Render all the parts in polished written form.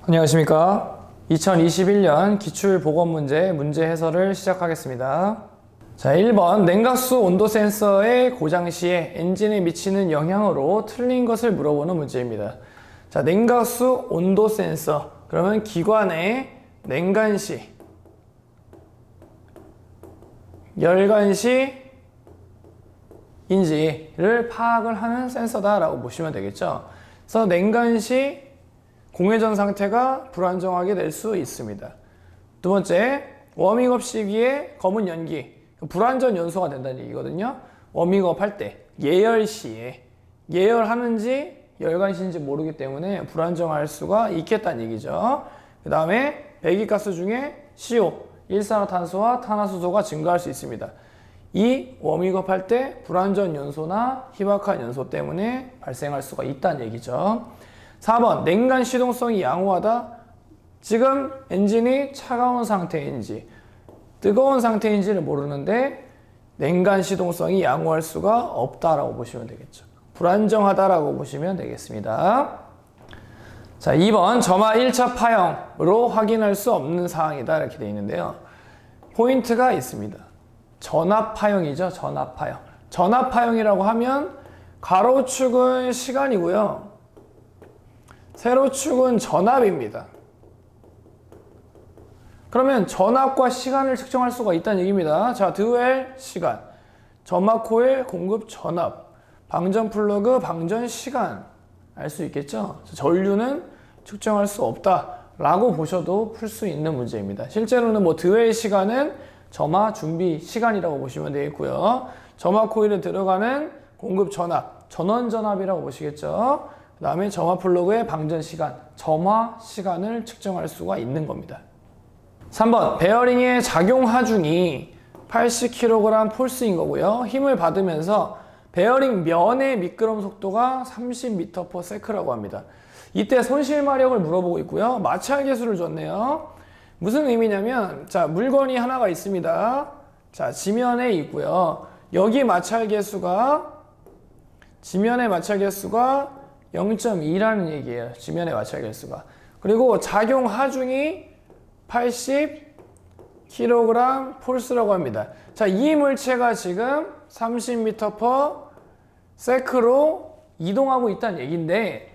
안녕하십니까. 2021년 기출보건문제 문제 해설을 시작하겠습니다. 자, 1번 냉각수 온도 센서의 고장 시에 엔진에 미치는 영향으로 틀린 것을 물어보는 문제입니다. 자, 냉각수 온도 센서, 그러면 기관의 냉간시, 열간시 인지를 파악을 하는 센서다라고 보시면 되겠죠. 그래서 냉간시 공회전 상태가 불안정하게 될 수 있습니다. 두 번째, 워밍업 시기에 검은 연기, 불안전 연소가 된다는 얘기거든요. 워밍업 할 때, 예열 시에, 예열하는지 열간시인지 모르기 때문에 불안정할 수가 있겠다는 얘기죠. 그 다음에 배기가스 중에 CO, 일산화탄소와 탄화수소가 증가할 수 있습니다. 이 워밍업 할 때 불안전 연소나 희박한 연소 때문에 발생할 수가 있다는 얘기죠. 4번, 냉간 시동성이 양호하다. 지금 엔진이 차가운 상태인지 뜨거운 상태인지를 모르는데 냉간 시동성이 양호할 수가 없다라고 보시면 되겠죠. 불안정하다라고 보시면 되겠습니다. 자, 2번, 점화 1차 파형으로 확인할 수 없는 사항이다 이렇게 되어 있는데요. 포인트가 있습니다. 전압 파형이죠. 전압 파형. 전압 파형이라고 하면 가로축은 시간이고요. 세로축은 전압입니다. 그러면 전압과 시간을 측정할 수가 있다는 얘기입니다. 자, 드웰 시간, 점화 코일 공급 전압, 방전 플러그 방전 시간 알 수 있겠죠? 전류는 측정할 수 없다라고 보셔도 풀 수 있는 문제입니다. 실제로는 드웰 시간은 점화 준비 시간이라고 보시면 되겠고요. 점화 코일에 들어가는 공급 전압, 전원 전압이라고 보시겠죠? 그 다음에 점화 플러그의 방전 시간, 점화 시간을 측정할 수가 있는 겁니다. 3번, 베어링의 작용 하중이 80kg 폴스인 거고요. 힘을 받으면서 베어링 면의 미끄럼 속도가 30m/s라고 합니다. 이때 손실 마력을 물어보고 있고요. 마찰 계수를 줬네요. 무슨 의미냐면, 자, 물건이 하나가 있습니다. 자, 지면에 있고요. 여기 마찰 계수가, 지면의 마찰 계수가 0.2라는 얘기예요. 지면의 마찰 계수가. 그리고 작용 하중이 80kg 폴스라고 합니다. 자, 이 물체가 지금 30m/s로 이동하고 있다는 얘기인데,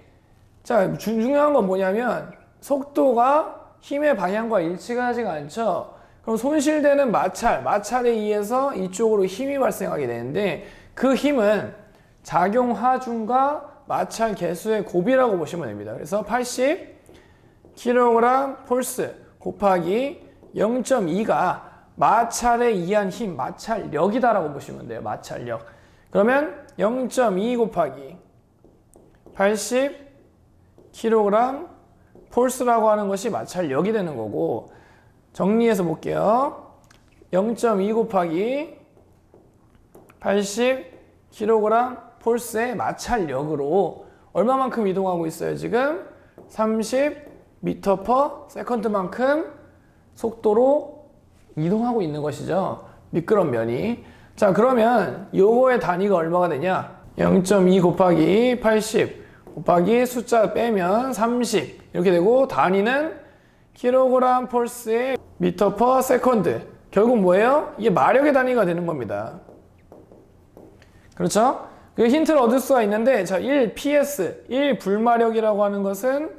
자, 중요한 건 뭐냐면 속도가 힘의 방향과 일치가 하지가 않죠. 그럼 손실되는 마찰에 의해서 이쪽으로 힘이 발생하게 되는데, 그 힘은 작용 하중과 마찰 개수의 곱이라고 보시면 됩니다. 그래서 80kg 폴스 곱하기 0.2가 마찰에 의한 힘, 마찰력이다라고 보시면 돼요. 마찰력. 그러면 0.2 곱하기 80kg 폴스라고 하는 것이 마찰력이 되는 거고, 정리해서 볼게요. 0.2 곱하기 80kg 폴스의 마찰력으로 얼마만큼 이동하고 있어요? 지금 30m/s만큼 속도로 이동하고 있는 것이죠. 미끄럼 면이. 자, 그러면 요거의 단위가 얼마가 되냐? 0.2 곱하기 80 곱하기 숫자 빼면 30 이렇게 되고, 단위는 kg 폴스의 m/s. 결국 뭐예요? 이게 마력의 단위가 되는 겁니다. 그렇죠? 그 힌트를 얻을 수가 있는데, 자, 1PS, 1불마력이라고 하는 것은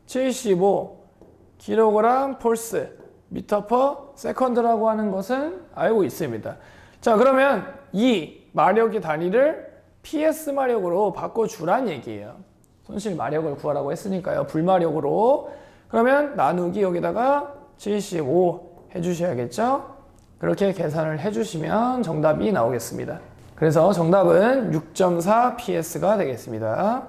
75kg 폴스 m/s라고 하는 것은 알고 있습니다. 자, 그러면 이 마력의 단위를 PS 마력으로 바꿔주란 얘기예요. 손실 마력을 구하라고 했으니까요. 불마력으로. 그러면 나누기 여기다가 75 해주셔야겠죠? 그렇게 계산을 해주시면 정답이 나오겠습니다. 그래서 정답은 6.4 PS가 되겠습니다.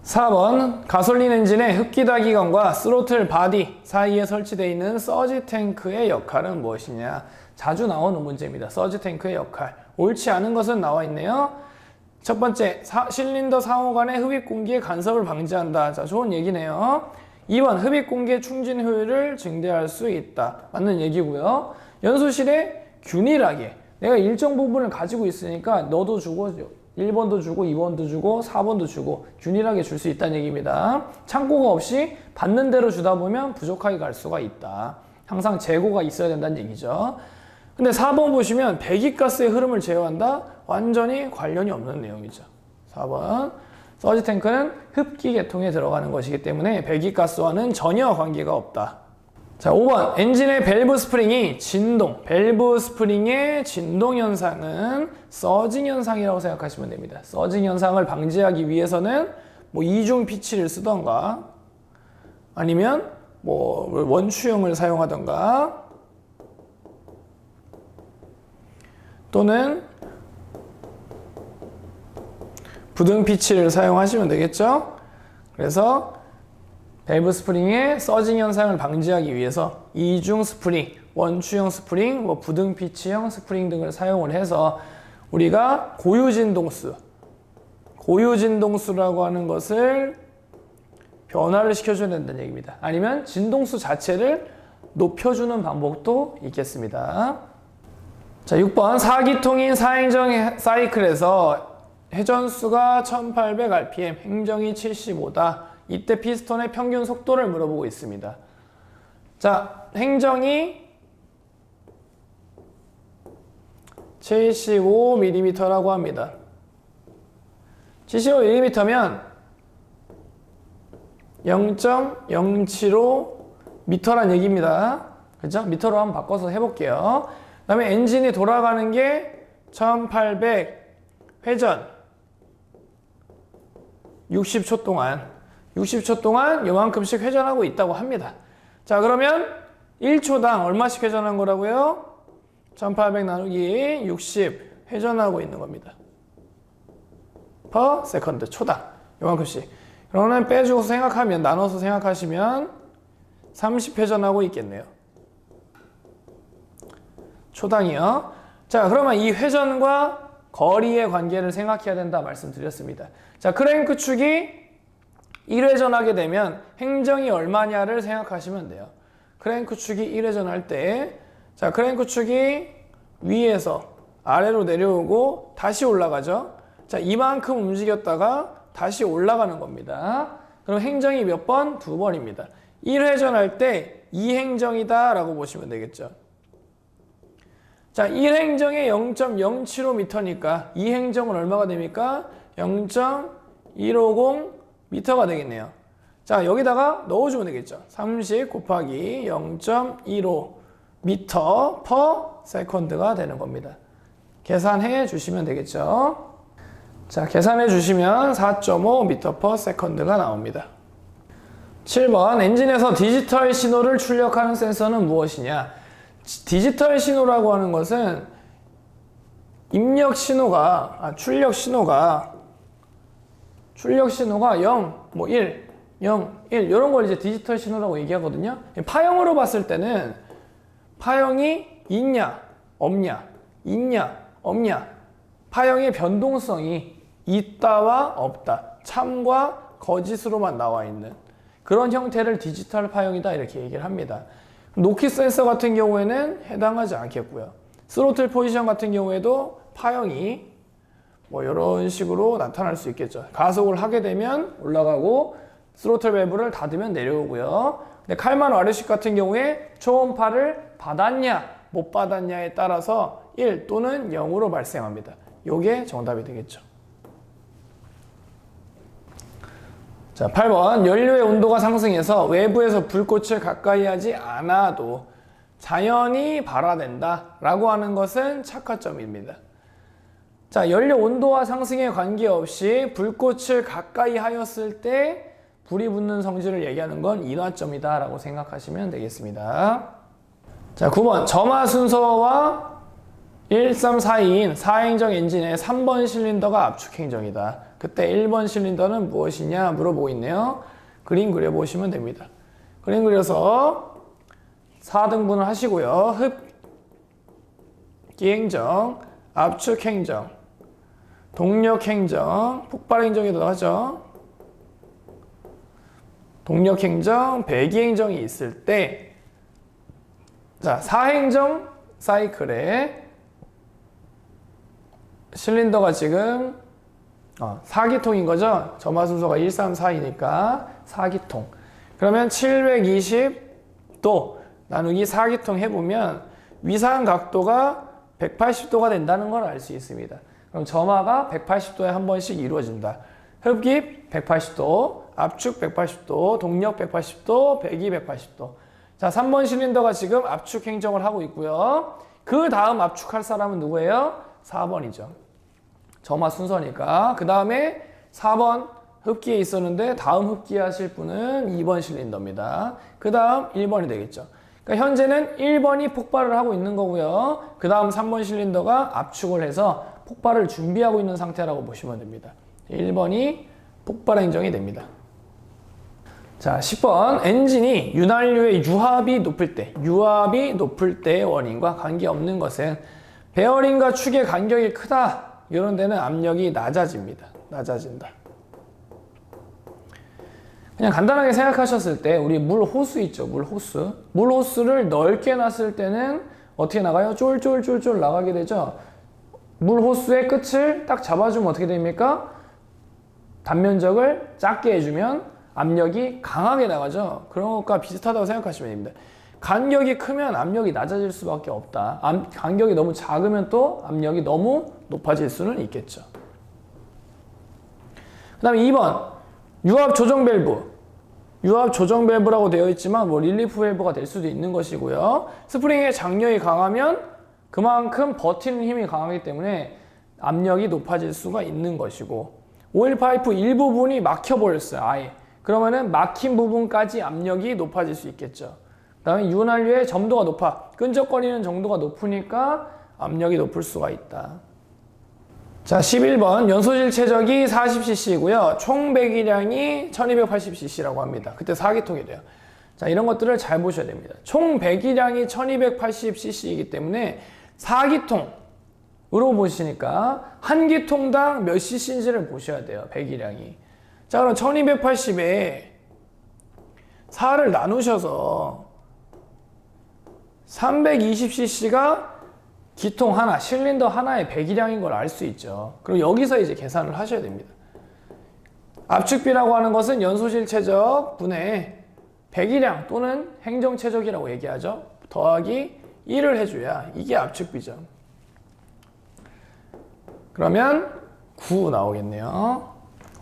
4번, 가솔린 엔진의 흡기다 기관과 스로틀 바디 사이에 설치되어 있는 서지 탱크의 역할은 무엇이냐? 자주 나오는 문제입니다. 서지 탱크의 역할. 옳지 않은 것은 나와 있네요. 첫 번째, 실린더 상호간의 흡입 공기의 간섭을 방지한다. 자, 좋은 얘기네요. 2번, 흡입 공기의 충진 효율을 증대할 수 있다. 맞는 얘기고요. 연소실에 균일하게 내가 일정 부분을 가지고 있으니까 너도 주고 1번도 주고 2번도 주고 4번도 주고 균일하게 줄 수 있다는 얘기입니다. 창고가 없이 받는 대로 주다 보면 부족하게 갈 수가 있다. 항상 재고가 있어야 된다는 얘기죠. 근데 4번 보시면 배기가스의 흐름을 제어한다? 완전히 관련이 없는 내용이죠. 4번 서지 탱크는 흡기 계통에 들어가는 것이기 때문에 배기가스와는 전혀 관계가 없다. 자, 5번 엔진의 밸브 스프링이 진동, 밸브 스프링의 진동 현상은 서징 현상이라고 생각하시면 됩니다. 서징 현상을 방지하기 위해서는 뭐 이중 피치를 쓰던가 아니면 뭐 원추형을 사용하던가 또는 부등 피치를 사용하시면 되겠죠. 그래서 밸브 스프링의 서징 현상을 방지하기 위해서 이중 스프링, 원추형 스프링, 뭐 부등 피치형 스프링 등을 사용을 해서 우리가 고유진동수라고 하는 것을 변화를 시켜줘야 된다는 얘기입니다. 아니면 진동수 자체를 높여주는 방법도 있겠습니다. 자, 6번 4기통인 4행정 사이클에서 회전수가 1800rpm, 행정이 75다. 이때 피스톤의 평균 속도를 물어보고 있습니다. 자, 행정이 75mm라고 합니다. 75mm면 0.075m란 얘기입니다. 그죠? 미터로 한번 바꿔서 해볼게요. 그 다음에 엔진이 돌아가는 게 1800 회전 60초 동안 요만큼씩 회전하고 있다고 합니다. 자, 그러면 1초당 얼마씩 회전한 거라고요? 1800 나누기 60 회전하고 있는 겁니다. per second, 초당 요만큼씩. 그러면 빼주고 생각하면, 나눠서 생각하시면 30 회전하고 있겠네요. 초당이요. 자, 그러면 이 회전과 거리의 관계를 생각해야 된다 말씀드렸습니다. 자, 크랭크 축이 1회전하게 되면 행정이 얼마냐를 생각하시면 돼요. 크랭크 축이 1회전할 때, 자, 크랭크 축이 위에서 아래로 내려오고 다시 올라가죠. 자, 이만큼 움직였다가 다시 올라가는 겁니다. 그럼 행정이 몇 번? 2번입니다. 1회전할 때 2행정이다 라고 보시면 되겠죠. 자, 1행정에 0.075m니까 2행정은 얼마가 됩니까? 0.150m가 되겠네요. 자, 여기다가 넣어주면 되겠죠. 30 곱하기 0.15m per second가 되는 겁니다. 계산해 주시면 되겠죠. 자, 계산해 주시면 4.5m per second가 나옵니다. 7번 엔진에서 디지털 신호를 출력하는 센서는 무엇이냐? 디지털 신호라고 하는 것은 출력 신호가 0, 뭐 1, 0, 1 이런 걸 이제 디지털 신호라고 얘기하거든요. 파형으로 봤을 때는 파형이 있냐, 없냐, 파형의 변동성이 있다와 없다, 참과 거짓으로만 나와 있는 그런 형태를 디지털 파형이다 이렇게 얘기를 합니다. 노키 센서 같은 경우에는 해당하지 않겠고요. 스로틀 포지션 같은 경우에도 파형이 뭐 이런 식으로 나타날 수 있겠죠. 가속을 하게 되면 올라가고 스로틀 밸브를 닫으면 내려오고요. 근데 칼만 와르식 같은 경우에 초음파를 받았냐 못 받았냐에 따라서 1 또는 0으로 발생합니다. 요게 정답이 되겠죠. 자, 8번 연료의 온도가 상승해서 외부에서 불꽃을 가까이 하지 않아도 자연히 발화된다 라고 하는 것은 착화점입니다. 자, 연료 온도와 상승에 관계없이 불꽃을 가까이 하였을 때 불이 붙는 성질을 얘기하는 건 인화점이다 라고 생각하시면 되겠습니다. 자, 9번 점화 순서와 1342인 4행정 엔진의 3번 실린더가 압축 행정이다. 그때 1번 실린더는 무엇이냐 물어보고 있네요. 그림 그려보시면 됩니다. 그림 그려서 4등분을 하시고요. 흡기 행정, 압축 행정, 동력 행정, 폭발 행정이라고 하죠. 동력 행정, 배기 행정이 있을 때, 자, 4행정 사이클에 실린더가 지금 4기통인 거죠? 점화 순서가 1, 3, 4이니까 4기통. 그러면 720도 나누기 4기통 해보면 위상 각도가 180도가 된다는 걸 알 수 있습니다. 그럼 점화가 180도에 한 번씩 이루어진다. 흡입 180도, 압축 180도, 동력 180도, 배기 180도. 자, 3번 실린더가 지금 압축 행정을 하고 있고요. 그 다음 압축할 사람은 누구예요? 4번이죠. 점화 순서니까. 그 다음에 4번 흡기에 있었는데 다음 흡기 하실 분은 2번 실린더입니다. 그 다음 1번이 되겠죠. 그러니까 현재는 1번이 폭발을 하고 있는 거고요. 그 다음 3번 실린더가 압축을 해서 폭발을 준비하고 있는 상태라고 보시면 됩니다. 1번이 폭발 행정이 됩니다. 자, 10번 엔진이 윤활유의 유압이 높을 때의 원인과 관계없는 것은 베어링과 축의 간격이 크다. 이런 데는 압력이 낮아진다. 그냥 간단하게 생각하셨을 때 우리 물 호수 있죠. 물 호수를 넓게 놨을 때는 어떻게 나가요? 쫄쫄쫄쫄 나가게 되죠. 물 호수의 끝을 딱 잡아주면 어떻게 됩니까? 단면적을 작게 해주면 압력이 강하게 나가죠. 그런 것과 비슷하다고 생각하시면 됩니다. 간격이 크면 압력이 낮아질 수밖에 없다. 간격이 너무 작으면 또 압력이 너무 높아질 수는 있겠죠. 그 다음에 2번 유압 조정 밸브라고 되어 있지만 뭐 릴리프 밸브가 될 수도 있는 것이고요. 스프링의 장력이 강하면 그만큼 버티는 힘이 강하기 때문에 압력이 높아질 수가 있는 것이고, 오일 파이프 일부분이 막혀버렸어요. 아예. 그러면은 막힌 부분까지 압력이 높아질 수 있겠죠. 그 다음에 윤활유의 점도가 높아. 끈적거리는 정도가 높으니까 압력이 높을 수가 있다. 자, 11번 연소질 최적이 40cc이고요. 총 배기량이 1280cc라고 합니다. 그때 4기통이래요. 자, 이런 것들을 잘 보셔야 됩니다. 총 배기량이 1280cc이기 때문에 4기통으로 보시니까 한 기통당 몇 cc인지를 보셔야 돼요. 배기량이. 자, 그럼 1280에 4를 나누셔서 320cc가 기통 하나, 실린더 하나의 배기량인 걸 알 수 있죠. 그럼 여기서 이제 계산을 하셔야 됩니다. 압축비라고 하는 것은 연소실 최적 분의 배기량 또는 행정 최적이라고 얘기하죠. 더하기 1을 해줘야 이게 압축비죠. 그러면 9 나오겠네요.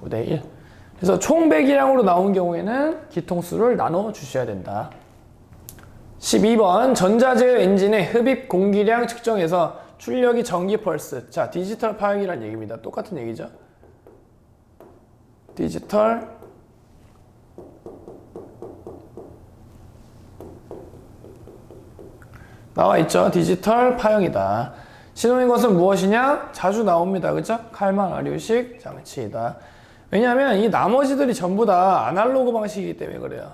9대 1. 그래서 총 배기량으로 나온 경우에는 기통수를 나눠 주셔야 된다. 12번 전자제어 엔진의 흡입 공기량 측정해서 출력이 전기 펄스. 자, 디지털 파형이란 얘기입니다. 똑같은 얘기죠. 디지털 나와 있죠. 디지털 파형이다. 신호인 것은 무엇이냐? 자주 나옵니다. 그죠? 칼만 아류식 장치이다. 왜냐하면 이 나머지들이 전부 다 아날로그 방식이기 때문에 그래요.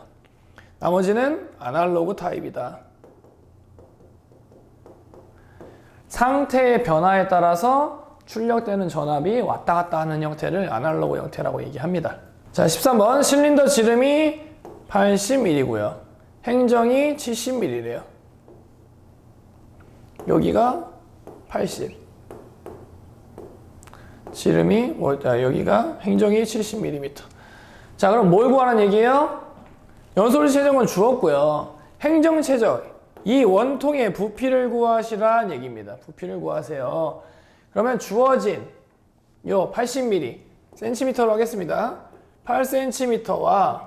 나머지는 아날로그 타입이다. 상태의 변화에 따라서 출력되는 전압이 왔다 갔다 하는 형태를 아날로그 형태라고 얘기합니다. 자, 13번 실린더 지름이 80mm고요. 행정이 70mm래요. 여기가 80. 지름이 여기가 행정이 70mm. 자, 그럼 뭘 구하라는 얘기예요? 연소질 최적은 주었고요. 행정 최적, 이 원통의 부피를 구하시라는 얘기입니다. 부피를 구하세요. 그러면 주어진 요 80mm, cm로 하겠습니다. 8cm와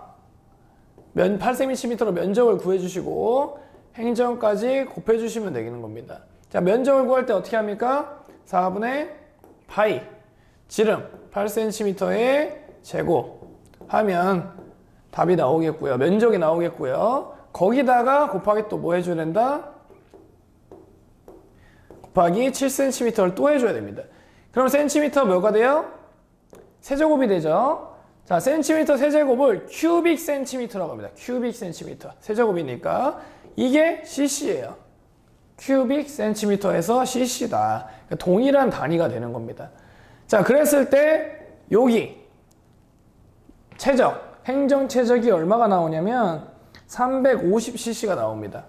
8cm로 면적을 구해주시고 행정까지 곱해주시면 되는 겁니다. 자, 면적을 구할 때 어떻게 합니까? 4분의 파이, 지름 8cm의 제곱 하면 답이 나오겠고요. 면적이 나오겠고요. 거기다가 곱하기 또 뭐 해줘야 된다? 곱하기 7cm를 또 해줘야 됩니다. 그럼 센티미터 뭐가 돼요? 세제곱이 되죠. 자, 센티미터 세제곱을 큐빅 센티미터라고 합니다. 큐빅 센티미터. 세제곱이니까 이게 cc예요. 큐빅 센티미터에서 cc다. 그러니까 동일한 단위가 되는 겁니다. 자, 그랬을 때 여기 최적, 행정 최적이 얼마가 나오냐면 350cc가 나옵니다.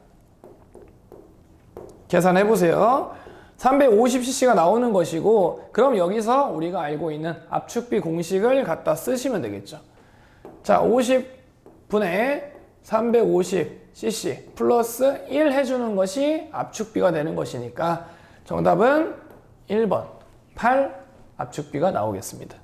계산해 보세요. 350cc가 나오는 것이고, 그럼 여기서 우리가 알고 있는 압축비 공식을 갖다 쓰시면 되겠죠. 자, 50분의 350cc 플러스 1 해주는 것이 압축비가 되는 것이니까 정답은 1번 8 압축비가 나오겠습니다.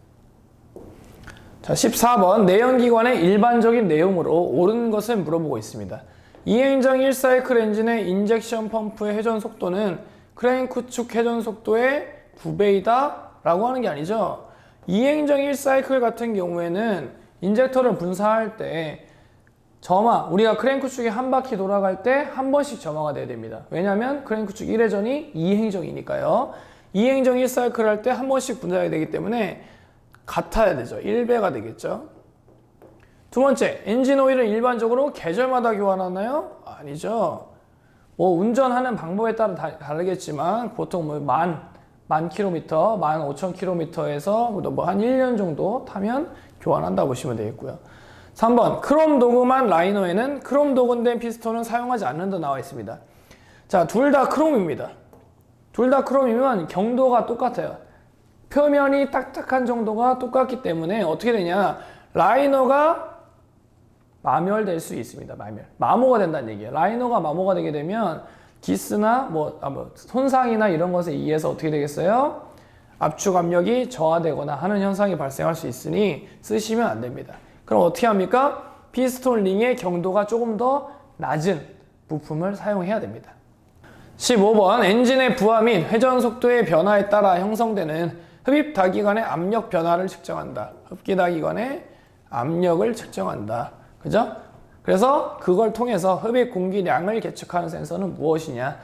자, 14번 내연기관의 일반적인 내용으로 옳은 것을 물어보고 있습니다. 이행정 1사이클 엔진의 인젝션 펌프의 회전 속도는 크랭크 축 회전 속도의 9배이다 라고 하는 게 아니죠. 이행정 1사이클 같은 경우에는 인젝터를 분사할 때 점화, 우리가 크랭크 축이 한 바퀴 돌아갈 때 한 번씩 점화가 돼야 됩니다. 왜냐하면 크랭크 축 1회전이 2행정이니까요. 2행정 1사이클 할 때 한 번씩 분사해야 되기 때문에 같아야 되죠. 1배가 되겠죠. 두 번째, 엔진 오일은 일반적으로 계절마다 교환하나요? 아니죠. 뭐 운전하는 방법에 따라 다르겠지만 보통 뭐 만 킬로미터, 15,000km에서 뭐 한 1년 정도 타면 교환한다 보시면 되겠고요. 3번, 크롬 도금한 라이너에는 크롬 도금된 피스톤은 사용하지 않는다 나와 있습니다. 자, 둘 다 크롬입니다. 둘 다 크롬이면 경도가 똑같아요. 표면이 딱딱한 정도가 똑같기 때문에 어떻게 되냐, 라이너가 마멸될 수 있습니다. 마모가 된다는 얘기예요. 라이너가 마모가 되게 되면 기스나 손상이나 이런 것에 의해서 어떻게 되겠어요? 압축 압력이 저하되거나 하는 현상이 발생할 수 있으니 쓰시면 안 됩니다. 그럼 어떻게 합니까? 피스톤 링의 경도가 조금 더 낮은 부품을 사용해야 됩니다. 15번 엔진의 부하 및 회전 속도의 변화에 따라 형성되는 흡입다기관의 압력 변화를 측정한다. 흡기다기관의 압력을 측정한다. 그죠? 그래서 그걸 통해서 흡입 공기량을 계측하는 센서는 무엇이냐?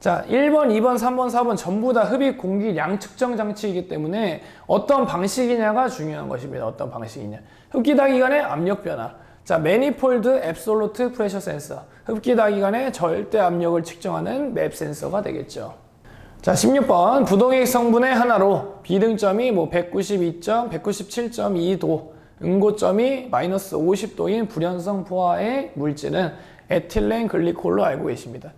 자, 1번, 2번, 3번, 4번 전부 다 흡입 공기량 측정 장치이기 때문에 어떤 방식이냐가 중요한 것입니다. 어떤 방식이냐? 흡기다기관의 압력 변화. 자, 매니폴드 앱솔루트 프레셔 센서. 흡기다기관의 절대 압력을 측정하는 맵 센서가 되겠죠. 자, 16번 부동액 성분의 하나로 비등점이 192점, 197.2도, 응고점이 마이너스 50도인 불연성 포화의 물질은 에틸렌 글리콜로 알고 계십니다.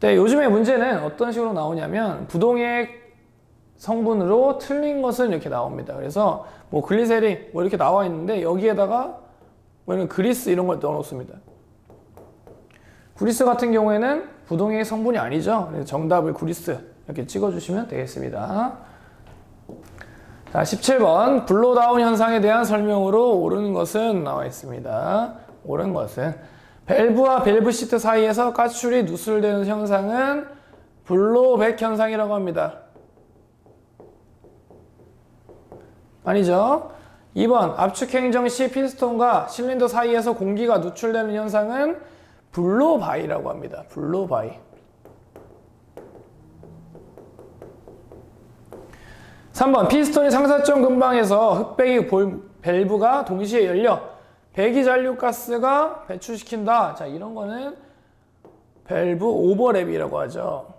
네, 요즘의 문제는 어떤 식으로 나오냐면 부동액 성분으로 틀린 것은 이렇게 나옵니다. 그래서 글리세린 이렇게 나와 있는데 여기에다가 그리스 이런 걸 넣어 놓습니다. 그리스 같은 경우에는 부동액 성분이 아니죠. 그래서 정답을 그리스 이렇게 찍어주시면 되겠습니다. 자, 17번 블로다운 현상에 대한 설명으로 옳은 것은 나와 있습니다. 옳은 것은 밸브와 밸브 시트 사이에서 가스줄이 누설되는 현상은 블로백 현상이라고 합니다. 아니죠. 2번 압축 행정 시 피스톤과 실린더 사이에서 공기가 누출되는 현상은 블로바이라고 합니다. 블로바이. 3번 피스톤이 상사점 근방에서 흑배기 밸브가 동시에 열려 배기 잔류가스가 배출시킨다. 자, 이런 거는 밸브 오버랩이라고 하죠.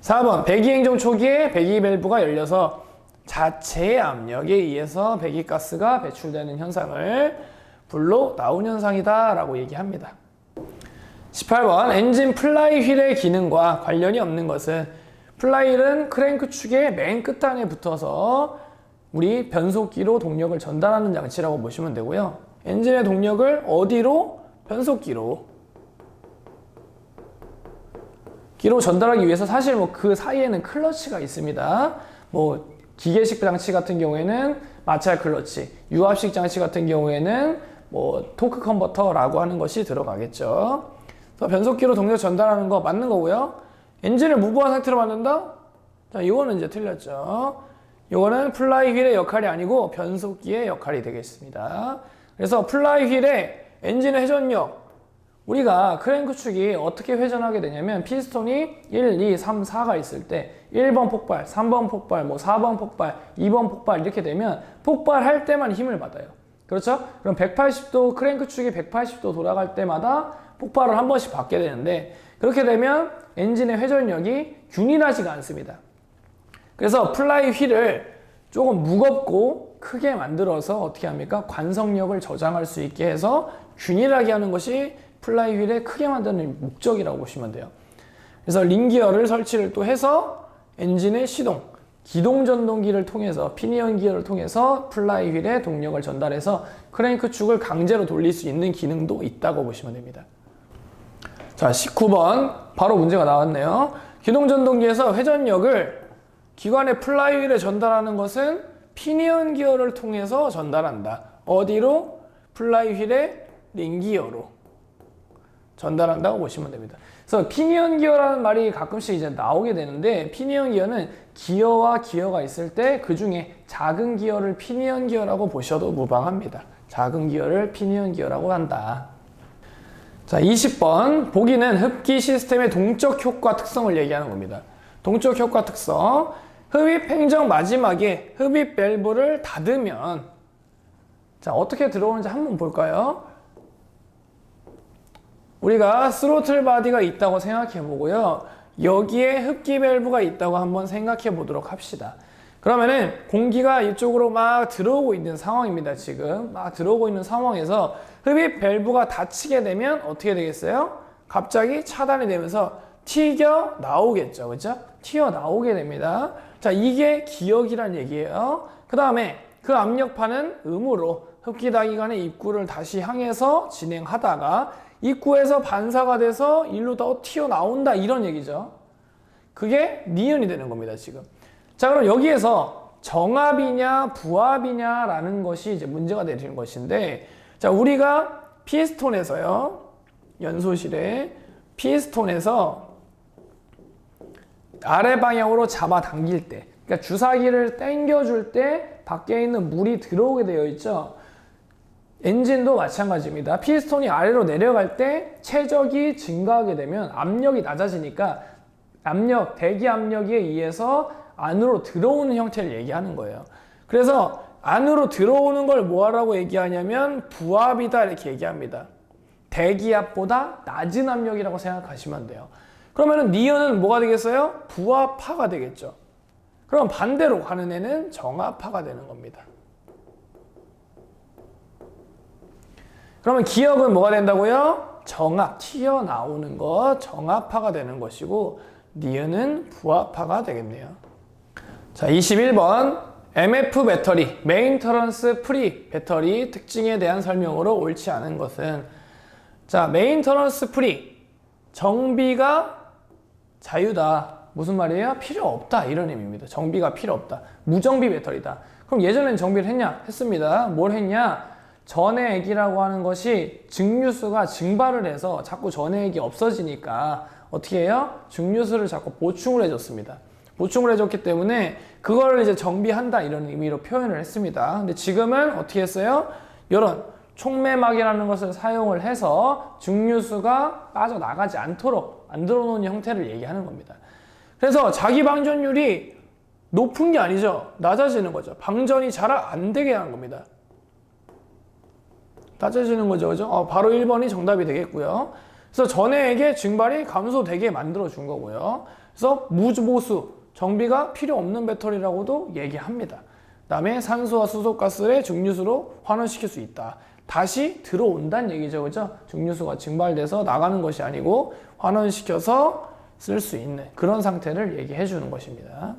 (4번) 배기행정 초기에 배기 밸브가 열려서 자체의 압력에 의해서 배기가스가 배출되는 현상을 블로다운 현상이다 라고 얘기합니다. 18번 엔진 플라이 휠의 기능과 관련이 없는 것은 플라이휠은 크랭크 축의 맨 끝단에 붙어서 우리 변속기로 동력을 전달하는 장치라고 보시면 되고요. 엔진의 동력을 어디로? 변속기로 전달하기 위해서 사실 그 사이에는 클러치가 있습니다. 기계식 장치 같은 경우에는 마찰 클러치, 유압식 장치 같은 경우에는 토크 컨버터라고 하는 것이 들어가겠죠. 그래서 변속기로 동력 전달하는 거 맞는 거고요. 엔진을 무보한 상태로 만든다? 자, 이거는 이제 틀렸죠. 이거는 플라이 휠의 역할이 아니고 변속기의 역할이 되겠습니다. 그래서 플라이 휠의 엔진의 회전력, 우리가 크랭크 축이 어떻게 회전하게 되냐면 피스톤이 1, 2, 3, 4가 있을 때 1번 폭발, 3번 폭발, 4번 폭발, 2번 폭발 이렇게 되면 폭발할 때만 힘을 받아요. 그렇죠? 그럼 180도 크랭크 축이 180도 돌아갈 때마다 폭발을 한 번씩 받게 되는데 그렇게 되면 엔진의 회전력이 균일하지가 않습니다. 그래서 플라이 휠을 조금 무겁고 크게 만들어서 어떻게 합니까? 관성력을 저장할 수 있게 해서 균일하게 하는 것이 플라이 휠을 크게 만드는 목적이라고 보시면 돼요. 그래서 링기어를 설치를 또 해서 엔진의 시동, 기동 전동기를 통해서 피니언 기어를 통해서 플라이 휠에 동력을 전달해서 크랭크 축을 강제로 돌릴 수 있는 기능도 있다고 보시면 됩니다. 자, 19번 바로 문제가 나왔네요. 기동 전동기에서 회전력을 기관의 플라이 휠에 전달하는 것은 피니언 기어를 통해서 전달한다. 어디로? 플라이 휠의 링기어로 전달한다고 보시면 됩니다. 그래서 피니언 기어라는 말이 가끔씩 이제 나오게 되는데, 피니언 기어는 기어와 기어가 있을 때 그 중에 작은 기어를 피니언 기어라고 보셔도 무방합니다. 작은 기어를 피니언 기어라고 한다. 자, 20번 보기는 흡기 시스템의 동적 효과 특성을 얘기하는 겁니다. 동적 효과 특성. 흡입 행정 마지막에 흡입 밸브를 닫으면, 자, 어떻게 들어오는지 한번 볼까요? 우리가 스로틀 바디가 있다고 생각해 보고요. 여기에 흡기 밸브가 있다고 한번 생각해 보도록 합시다. 그러면은 공기가 이쪽으로 막 들어오고 있는 상황입니다. 지금 막 들어오고 있는 상황에서 흡입 밸브가 닫히게 되면 어떻게 되겠어요? 갑자기 차단이 되면서 튀겨 나오겠죠. 그렇죠? 튀어 나오게 됩니다. 자, 이게 기역이란 얘기예요. 그 다음에 그 압력파는 음으로 흡기다기관의 입구를 다시 향해서 진행하다가 입구에서 반사가 돼서 일로 더 튀어나온다, 이런 얘기죠. 그게 니은이 되는 겁니다, 지금. 자, 그럼 여기에서 정압이냐 부압이냐 라는 것이 이제 문제가 되는 것인데, 자, 우리가 피스톤에서요, 연소실에 피스톤에서 아래 방향으로 잡아 당길 때, 그러니까 주사기를 당겨줄 때 밖에 있는 물이 들어오게 되어 있죠. 엔진도 마찬가지입니다. 피스톤이 아래로 내려갈 때 최적이 증가하게 되면 압력이 낮아지니까 대기 압력에 의해서 안으로 들어오는 형태를 얘기하는 거예요. 그래서 안으로 들어오는 걸 뭐라고 얘기하냐면 부압이다, 이렇게 얘기합니다. 대기압보다 낮은 압력이라고 생각하시면 돼요. 그러면은 니은은 뭐가 되겠어요? 부압파가 되겠죠. 그럼 반대로 가는 애는 정압파가 되는 겁니다. 그러면 기역은 뭐가 된다고요? 정압, 튀어나오는 것, 정압파가 되는 것이고, 니은은 부압파가 되겠네요. 자, 21번 MF 배터리, 메인터넌스 프리 배터리 특징에 대한 설명으로 옳지 않은 것은, 자, 메인터넌스 프리, 정비가 자유다. 무슨 말이에요? 필요 없다, 이런 의미입니다. 정비가 필요 없다. 무정비 배터리다. 그럼 예전엔 정비를 했냐? 했습니다. 뭘 했냐? 전해액이라고 하는 것이 증류수가 증발을 해서 자꾸 전해액이 없어지니까 어떻게 해요? 증류수를 자꾸 보충을 해줬습니다. 보충을 해줬기 때문에 그거를 이제 정비한다, 이런 의미로 표현을 했습니다. 근데 지금은 어떻게 했어요? 이런 촉매막이라는 것을 사용을 해서 증류수가 빠져나가지 않도록 만들어 놓은 형태를 얘기하는 겁니다. 그래서 자기 방전율이 높은 게 아니죠. 낮아지는 거죠. 방전이 잘 안 되게 하는 겁니다. 낮아지는 거죠. 그죠? 바로 1번이 정답이 되겠고요. 그래서 전해액의 증발이 감소되게 만들어 준 거고요. 그래서 무보수, 정비가 필요 없는 배터리라고도 얘기합니다. 그 다음에 산소와 수소가스를 증류수로 환원시킬 수 있다. 다시 들어온다는 얘기죠. 그죠? 증류수가 증발돼서 나가는 것이 아니고 환원시켜서 쓸 수 있는 그런 상태를 얘기해 주는 것입니다.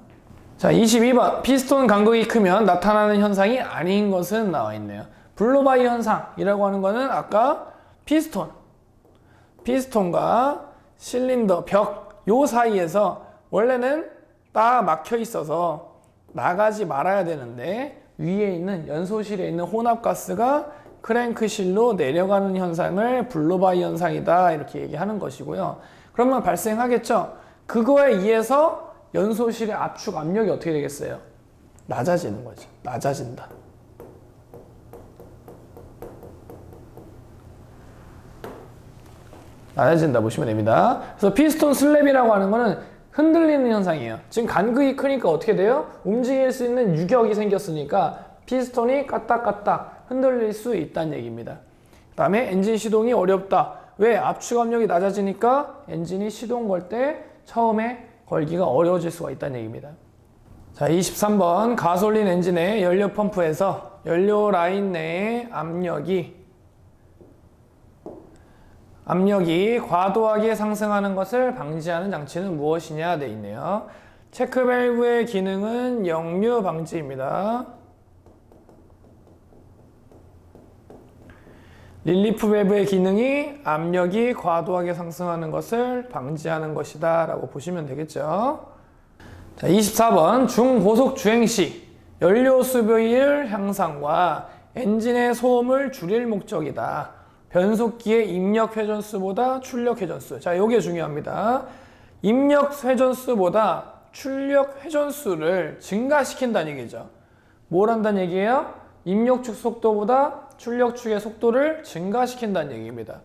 자, 22번 피스톤 간극이 크면 나타나는 현상이 아닌 것은 나와 있네요. 블로바이 현상이라고 하는 거는 아까 피스톤과 실린더, 벽, 요 사이에서 원래는 딱 막혀 있어서 나가지 말아야 되는데 위에 있는 연소실에 있는 혼합가스가 크랭크실로 내려가는 현상을 블로바이 현상이다, 이렇게 얘기하는 것이고요. 그러면 발생하겠죠. 그거에 의해서 연소실의 압축 압력이 어떻게 되겠어요? 낮아지는 거죠. 낮아진다. 낮아진다 보시면 됩니다. 그래서 피스톤 슬랩이라고 하는 거는 흔들리는 현상이에요. 지금 간극이 크니까 어떻게 돼요? 움직일 수 있는 유격이 생겼으니까 피스톤이 까딱까딱 흔들릴 수 있다는 얘기입니다. 그 다음에 엔진 시동이 어렵다. 왜? 압축 압력이 낮아지니까 엔진이 시동 걸 때 처음에 걸기가 어려워질 수가 있다는 얘기입니다. 자, 23번 가솔린 엔진의 연료 펌프에서 연료 라인 내의 압력이 압력이 과도하게 상승하는 것을 방지하는 장치는 무엇이냐 돼 있네요. 체크 밸브의 기능은 역류 방지입니다. 릴리프 밸브의 기능이 압력이 과도하게 상승하는 것을 방지하는 것이다 라고 보시면 되겠죠. 자, 24번 중고속 주행 시 연료 수비율 향상과 엔진의 소음을 줄일 목적이다. 변속기의 입력 회전수보다 출력 회전수. 자, 요게 중요합니다. 입력 회전수보다 출력 회전수를 증가시킨다는 얘기죠. 뭘 한다는 얘기예요? 입력축 속도보다 출력축의 속도를 증가시킨다는 얘기입니다.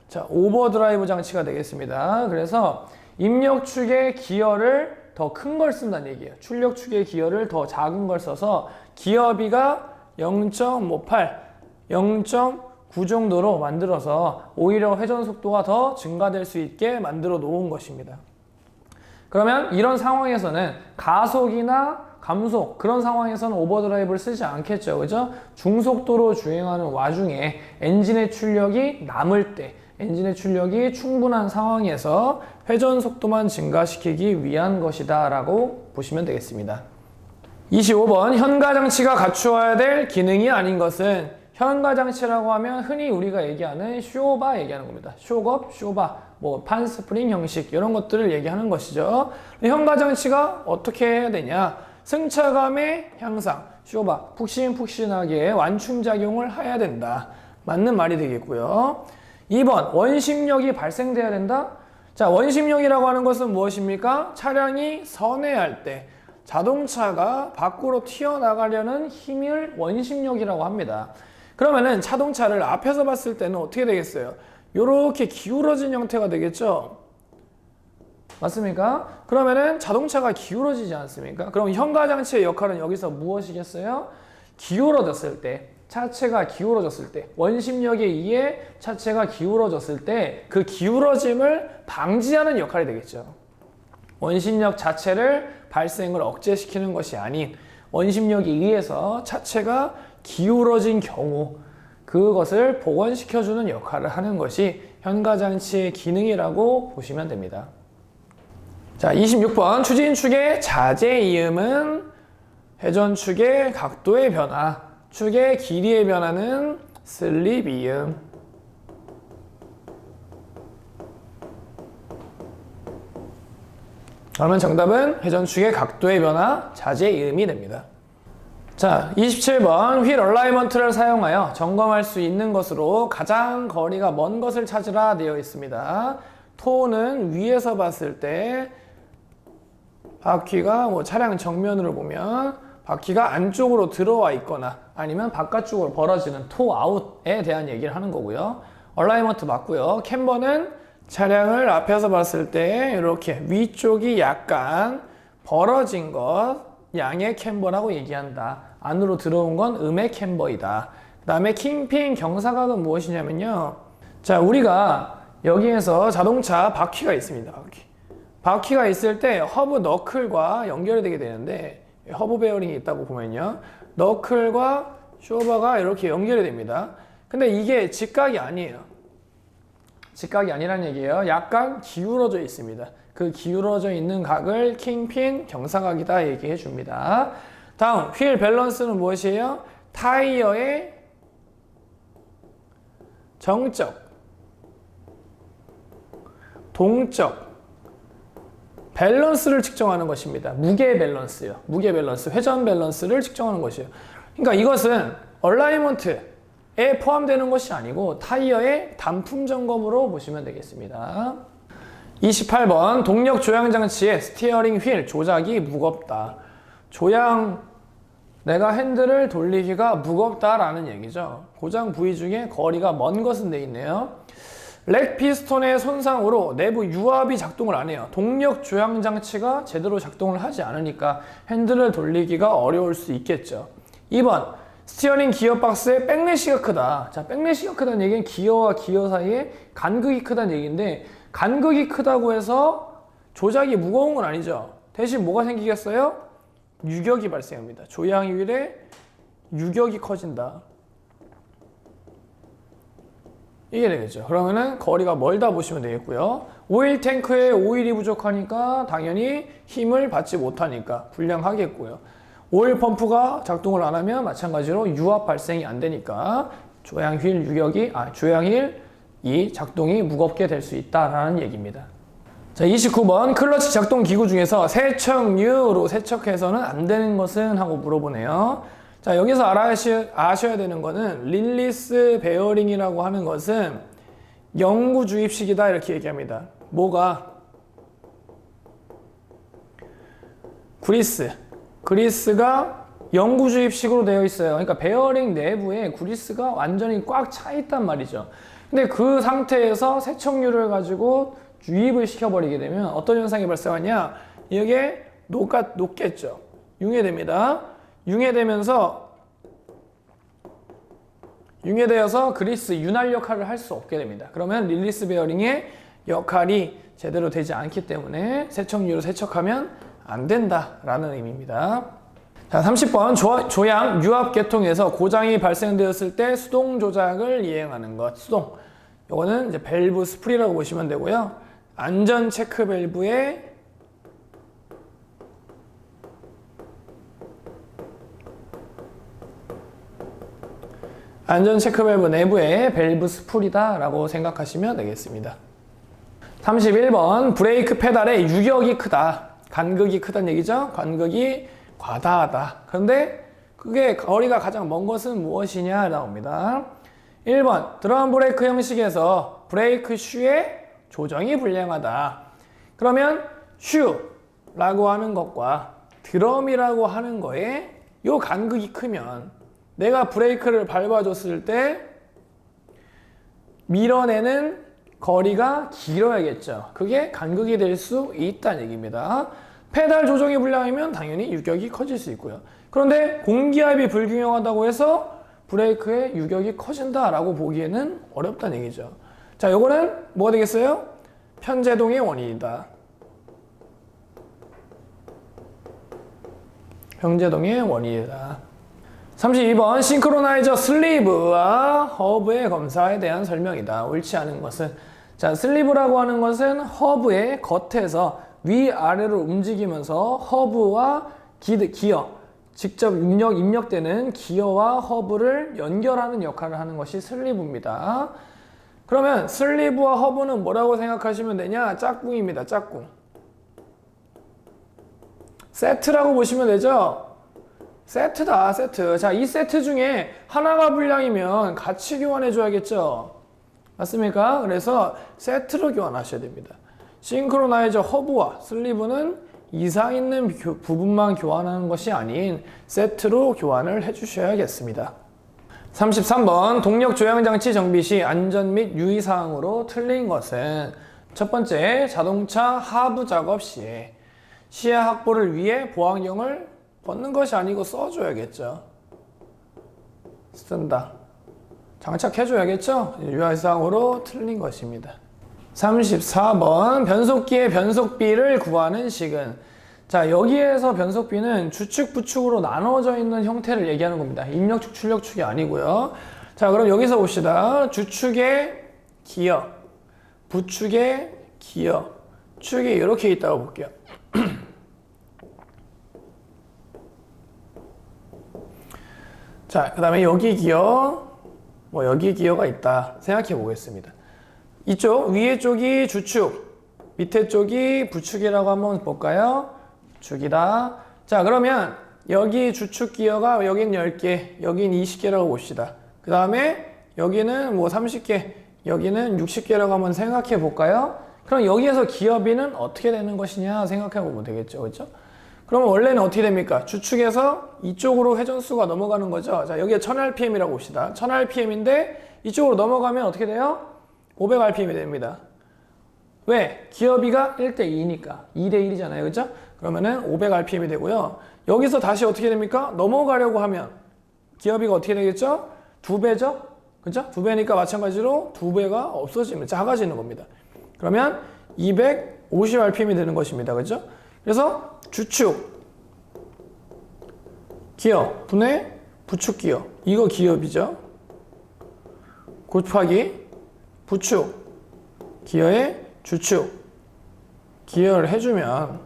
자, 오버드라이브 장치가 되겠습니다. 그래서 입력축의 기어를 더 큰 걸 쓴다는 얘기예요. 출력축의 기어를 더 작은 걸 써서 기어비가 0.58, 0.9 정도로 만들어서 오히려 회전 속도가 더 증가될 수 있게 만들어 놓은 것입니다. 그러면 이런 상황에서는 가속이나 감속 그런 상황에서는 오버드라이브를 쓰지 않겠죠. 그죠? 중속도로 주행하는 와중에 엔진의 출력이 남을 때 엔진의 출력이 충분한 상황에서 회전 속도만 증가시키기 위한 것이다 라고 보시면 되겠습니다. 25번 현가장치가 갖추어야 될 기능이 아닌 것은 현가장치라고 하면 흔히 우리가 얘기하는 쇼바 얘기하는 겁니다. 쇼업, 쇼바, 뭐 판스프링 형식 이런 것들을 얘기하는 것이죠. 현가장치가 어떻게 해야 되냐? 승차감의 향상, 쇼바, 푹신푹신하게 완충작용을 해야 된다. 맞는 말이 되겠고요. 2번 원심력이 발생돼야 된다. 자, 원심력이라고 하는 것은 무엇입니까? 차량이 선회할 때 자동차가 밖으로 튀어나가려는 힘을 원심력이라고 합니다. 그러면은 자동차를 앞에서 봤을 때는 어떻게 되겠어요? 이렇게 기울어진 형태가 되겠죠? 맞습니까? 그러면은 자동차가 기울어지지 않습니까? 그럼 현가장치의 역할은 여기서 무엇이겠어요? 기울어졌을 때, 차체가 기울어졌을 때, 원심력에 의해 차체가 기울어졌을 때 그 기울어짐을 방지하는 역할이 되겠죠. 원심력 자체를 발생을 억제시키는 것이 아닌 원심력에 의해서 차체가 기울어진 경우 그것을 복원시켜주는 역할을 하는 것이 현가장치의 기능이라고 보시면 됩니다. 자, 26번 추진축의 자재이음은 회전축의 각도의 변화, 축의 길이의 변화는 슬립이음. 그러면 정답은 회전축의 각도의 변화, 자재이음이 됩니다. 자, 27번 휠 얼라이먼트를 사용하여 점검할 수 있는 것으로 가장 거리가 먼 것을 찾으라 되어 있습니다. 토는 위에서 봤을 때 바퀴가 차량 정면으로 보면 바퀴가 안쪽으로 들어와 있거나 아니면 바깥쪽으로 벌어지는 토 아웃에 대한 얘기를 하는 거고요. 얼라이먼트 맞고요. 캠버는 차량을 앞에서 봤을 때 이렇게 위쪽이 약간 벌어진 것 양의 캠버라고 얘기한다. 안으로 들어온 건 음의 캠버이다. 그 다음에 킹핀 경사각은 무엇이냐면요. 자, 우리가 여기에서 자동차 바퀴가 있습니다. 바퀴가 있을 때 허브 너클과 연결이 되게 되는데 허브 베어링이 있다고 보면요. 너클과 쇼버가 이렇게 연결이 됩니다. 근데 이게 직각이 아니에요. 직각이 아니란 얘기예요. 약간 기울어져 있습니다. 그 기울어져 있는 각을 킹핀 경사각이다 얘기해 줍니다. 다음 휠 밸런스는 무엇이에요? 타이어의 정적, 동적 밸런스를 측정하는 것입니다. 무게 밸런스요. 무게 밸런스, 회전 밸런스를 측정하는 것이에요. 그러니까 이것은 얼라이먼트에 포함되는 것이 아니고 타이어의 단품 점검으로 보시면 되겠습니다. 28번 동력 조향 장치의 스티어링 휠 조작이 무겁다. 내가 핸들을 돌리기가 무겁다라는 얘기죠. 고장 부위 중에 거리가 먼 것은 돼 있네요. 렉 피스톤의 손상으로 내부 유압이 작동을 안 해요. 동력 조향 장치가 제대로 작동을 하지 않으니까 핸들을 돌리기가 어려울 수 있겠죠. 2번 스티어링 기어박스의 백래시가 크다. 자, 백래시가 크다는 얘기는 기어와 기어 사이에 간극이 크다는 얘기인데 간극이 크다고 해서 조작이 무거운 건 아니죠. 대신 뭐가 생기겠어요? 유격이 발생합니다. 조향 휠에 유격이 커진다. 이게 되겠죠. 그러면은 거리가 멀다 보시면 되겠고요. 오일 탱크에 오일이 부족하니까 당연히 힘을 받지 못하니까 불량하겠고요. 오일 펌프가 작동을 안 하면 마찬가지로 유압 발생이 안 되니까 조향휠이 작동이 무겁게 될 수 있다라는 얘기입니다. 자, 29번 클러치 작동 기구 중에서 세척류로 세척해서는 안 되는 것은 하고 물어보네요. 자, 여기서 아셔야 되는 거는 릴리스 베어링이라고 하는 것은 영구 주입식이다 이렇게 얘기합니다. 뭐가? 그리스가 영구 주입식으로 되어 있어요. 그러니까 베어링 내부에 그리스가 완전히 꽉 차 있단 말이죠. 근데 그 상태에서 세척류를 가지고 주입을 시켜버리게 되면 어떤 현상이 발생하냐? 이게 녹겠죠. 융해됩니다. 융해되어서 그리스 윤활 역할을 할 수 없게 됩니다. 그러면 릴리스 베어링의 역할이 제대로 되지 않기 때문에 세척류로 세척하면 안 된다라는 의미입니다. 자, 30번 조향 유압 계통에서 고장이 발생되었을 때 수동 조작을 이행하는 것. 수동. 이거는 이제 밸브 스프리라고 보시면 되고요. 안전 체크 밸브의 안전 체크 밸브 내부에 밸브 스풀이다라고 생각하시면 되겠습니다. 31번 브레이크 페달의 유격이 크다. 간극이 크다는 얘기죠. 간극이 과다하다. 그런데 그게 거리가 가장 먼 것은 무엇이냐 나옵니다. 1번 드럼 브레이크 형식에서 브레이크 슈의 조정이 불량하다. 그러면 슈라고 하는 것과 드럼이라고 하는 거에 요 간극이 크면 내가 브레이크를 밟아줬을 때 밀어내는 거리가 길어야겠죠. 그게 간극이 될 수 있다는 얘기입니다. 페달 조정이 불량이면 당연히 유격이 커질 수 있고요. 그런데 공기압이 불균형하다고 해서 브레이크의 유격이 커진다라고 보기에는 어렵다는 얘기죠. 자, 요거는 뭐가 되겠어요? 편제동의 원인이다. 편제동의 원인이다. 32번 싱크로나이저 슬리브와 허브의 검사에 대한 설명이다. 옳지 않은 것은, 자, 슬리브라고 하는 것은 허브의 겉에서 위아래로 움직이면서 허브와 기어, 직접 입력되는 기어와 허브를 연결하는 역할을 하는 것이 슬리브입니다. 그러면 슬리브와 허브는 뭐라고 생각하시면 되냐? 짝꿍입니다. 짝꿍. 세트라고 보시면 되죠? 세트다, 세트. 자, 이 세트 중에 하나가 불량이면 같이 교환해 줘야겠죠? 맞습니까? 그래서 세트로 교환하셔야 됩니다. 싱크로나이저 허브와 슬리브는 이상 있는 부분만 교환하는 것이 아닌 세트로 교환을 해 주셔야겠습니다. 33번 동력 조향장치 정비 시 안전 및 유의사항으로 틀린 것은 첫 번째, 자동차 하부 작업 시에 시야 확보를 위해 보안경을 벗는 것이 아니고 써줘야겠죠. 쓴다. 장착해줘야겠죠. 유의사항으로 틀린 것입니다. 34번 변속기의 변속비를 구하는 식은, 자, 여기에서 변속비는 주축, 부축으로 나눠져 있는 형태를 얘기하는 겁니다. 입력축, 출력축이 아니고요. 자, 그럼 여기서 봅시다. 주축의 기어, 부축의 기어, 축이 이렇게 있다고 볼게요. 자, 그 다음에 여기 기어, 여기 기어가 있다 생각해 보겠습니다. 이쪽 위에 쪽이 주축, 밑에 쪽이 부축이라고 한번 볼까요? 축이다. 자, 그러면 여기 주축 기어가 여긴 10개, 여긴 20개라고 봅시다. 그 다음에 여기는 30개, 여기는 60개라고 한번 생각해 볼까요? 그럼 여기에서 기어비는 어떻게 되는 것이냐 생각해 보면 되겠죠. 그렇죠? 그러면 원래는 어떻게 됩니까? 주축에서 이쪽으로 회전수가 넘어가는 거죠. 자, 여기에 1000rpm이라고 봅시다. 1000rpm인데 이쪽으로 넘어가면 어떻게 돼요? 500rpm이 됩니다. 왜? 기어비가 1대2니까 2대1이잖아요. 그렇죠? 그러면은 500rpm이 되고요. 여기서 다시 어떻게 됩니까? 넘어가려고 하면 기어비가 어떻게 되겠죠? 2배죠? 그렇죠? 2배니까 마찬가지로 2배가 없어지면 작아지는 겁니다. 그러면 250rpm이 되는 것입니다. 그렇죠? 그래서 주축 기어 분의 부축 기어, 이거 기어비죠. 곱하기 부축, 기어의 주축, 기여를 해주면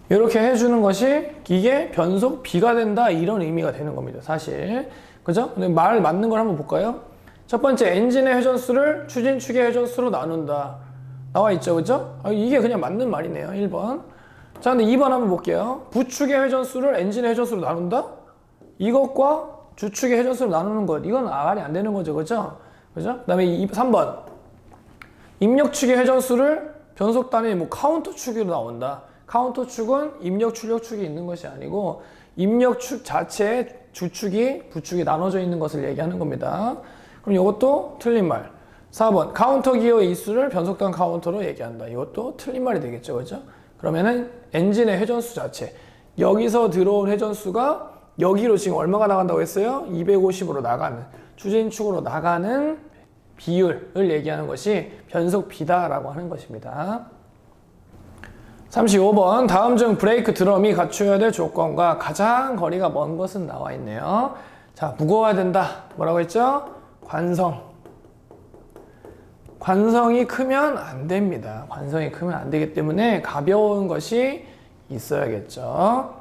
이렇게 해주는 것이 이게 변속 B가 된다 이런 의미가 되는 겁니다. 사실 그죠? 근데 말 맞는 걸 한번 볼까요? 첫 번째 엔진의 회전수를 추진축의 회전수로 나눈다 나와 있죠, 그죠? 이게 그냥 맞는 말이네요. 1번. 자, 근데 2번 한번 볼게요. 부축의 회전수를 엔진의 회전수로 나눈다? 이것과 주축의 회전수로 나누는 것 이건 말이 안 되는 거죠, 그죠? 그죠? 그 다음에 3번 입력축의 회전수를 변속 단위 카운터 축으로 나온다. 카운터 축은 입력, 출력 축이 있는 것이 아니고 입력 축 자체에 주축이, 부축이 나눠져 있는 것을 얘기하는 겁니다. 그럼 이것도 틀린 말. 4번 카운터 기어의 이수를 변속단 카운터로 얘기한다. 이것도 틀린 말이 되겠죠, 그죠? 그러면은 엔진의 회전수 자체 여기서 들어온 회전수가 여기로 지금 얼마가 나간다고 했어요? 250으로 나가는 추진축으로 나가는 비율을 얘기하는 것이 변속 B다라고 하는 것입니다. 35번 다음 중 브레이크 드럼이 갖추어야 될 조건과 가장 거리가 먼 것은 나와 있네요. 자, 무거워야 된다. 뭐라고 했죠? 관성이 크면 안 됩니다. 관성이 크면 안 되기 때문에 가벼운 것이 있어야겠죠.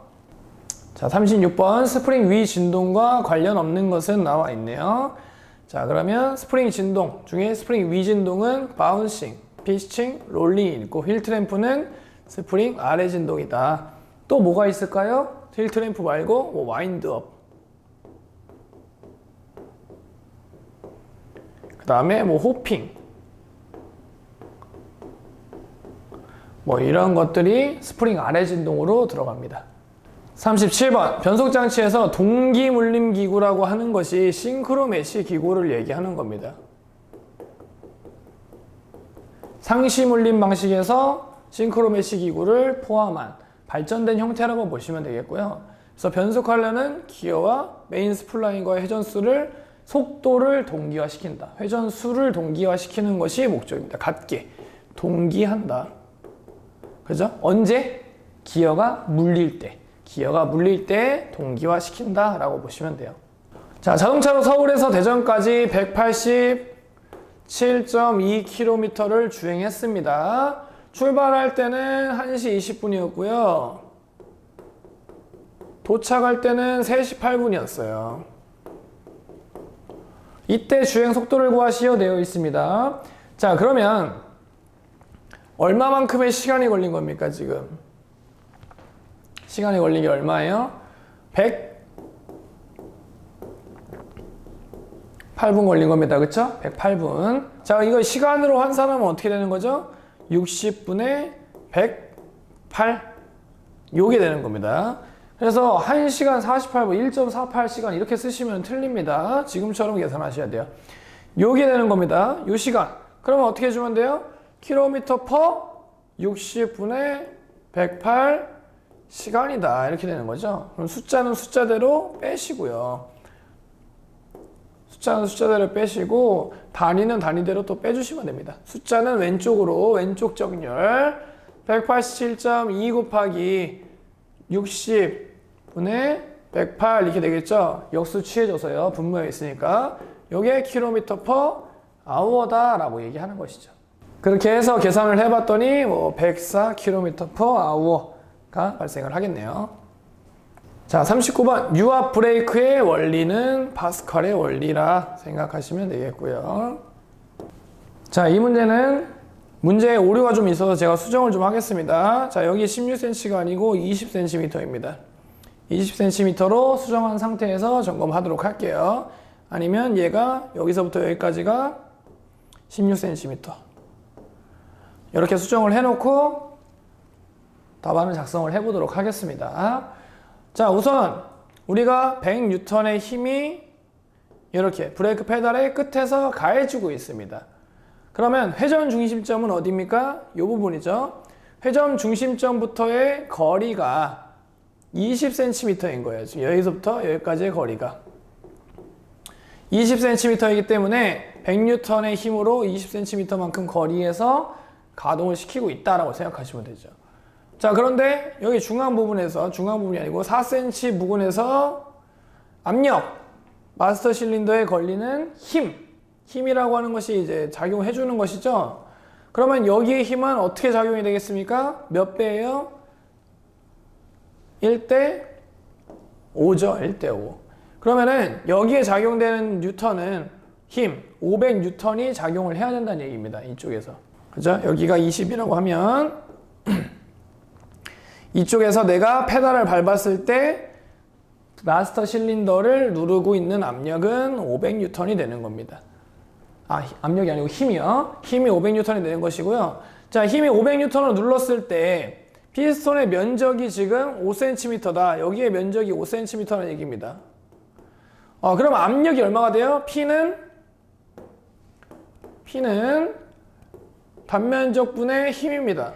자, 36번 스프링 위 진동과 관련 없는 것은 나와 있네요. 자, 그러면 스프링 진동 중에 스프링 위 진동은 바운싱, 피칭, 롤링이 있고 힐 트램프는 스프링 아래 진동이다. 또 뭐가 있을까요? 힐 트램프 말고 와인드업, 그 다음에 호핑, 이런 것들이 스프링 아래 진동으로 들어갑니다. 37번 변속장치에서 동기 물림 기구라고 하는 것이 싱크로 메쉬 기구를 얘기하는 겁니다. 상시 물림 방식에서 싱크로 메쉬 기구를 포함한 발전된 형태라고 보시면 되겠고요. 그래서 변속하려는 기어와 메인 스플라인과의 회전수를 속도를 동기화시킨다. 회전수를 동기화시키는 것이 목적입니다. 같게 동기한다. 그죠? 언제? 기어가 물릴 때. 기어가 물릴 때 동기화시킨다 라고 보시면 돼요. 자, 자동차로 서울에서 대전까지 187.2km를 주행했습니다. 출발할 때는 1시 20분이었고요. 도착할 때는 3시 8분이었어요. 이때 주행 속도를 구하시오 되어 있습니다. 자, 그러면 얼마만큼의 시간이 걸린 겁니까, 지금? 시간이 걸린 게 얼마예요? 108분 걸린 겁니다. 그쵸? 108분. 자, 이거 시간으로 환산하면 어떻게 되는 거죠? 60분에 108. 요게 되는 겁니다. 그래서 1시간 48분, 1.48시간 이렇게 쓰시면 틀립니다. 지금처럼 계산하셔야 돼요. 요게 되는 겁니다. 요 시간. 그러면 어떻게 해주면 돼요? 킬로미터 퍼 60분에 108 시간이다. 이렇게 되는 거죠. 그럼 숫자는 숫자대로 빼시고요. 숫자는 숫자대로 빼시고 단위는 단위대로 또 빼주시면 됩니다. 숫자는 왼쪽으로 왼쪽 정렬 187.2 곱하기 60분의 108 이렇게 되겠죠. 역수 취해줘서요. 분모에 있으니까 이게 킬로미터 퍼 아워다 라고 얘기하는 것이죠. 그렇게 해서 계산을 해봤더니 104km per hour가 발생을 하겠네요. 자, 39번 유압 브레이크의 원리는 파스칼의 원리라 생각하시면 되겠고요. 자, 이 문제는 문제에 오류가 좀 있어서 제가 수정을 좀 하겠습니다. 자, 여기 16cm가 아니고 20cm입니다. 20cm로 수정한 상태에서 점검하도록 할게요. 아니면 얘가 여기서부터 여기까지가 16cm. 이렇게 수정을 해놓고 답안을 작성을 해보도록 하겠습니다. 자, 우선 우리가 100N의 힘이 이렇게 브레이크 페달의 끝에서 가해지고 있습니다. 그러면 회전 중심점은 어디입니까? 이 부분이죠. 회전 중심점부터의 거리가 20cm인 거예요. 지금 여기서부터 여기까지의 거리가 20cm이기 때문에 100N의 힘으로 20cm만큼 거리에서 가동을 시키고 있다라고 생각하시면 되죠. 자, 그런데 여기 중앙 부분이 아니고 4cm 부근에서 압력 마스터 실린더에 걸리는 힘이라고 하는 것이 이제 작용해 주는 것이죠. 그러면 여기에 힘은 어떻게 작용이 되겠습니까? 몇 배예요? 1대 5죠. 1대 5. 그러면은 여기에 작용되는 뉴턴은 힘 500뉴턴이 작용을 해야 된다는 얘기입니다. 이쪽에서. 그죠? 여기가 20이라고 하면 이쪽에서 내가 페달을 밟았을 때 마스터 실린더를 누르고 있는 압력은 500뉴턴이 되는 겁니다. 압력이 아니고 힘이요. 힘이 500뉴턴이 되는 것이고요. 자, 힘이 500뉴턴을 눌렀을 때 피스톤의 면적이 지금 5cm다. 여기에 면적이 5cm라는 얘기입니다. 그럼 압력이 얼마가 돼요? P는 단면적분의 힘입니다.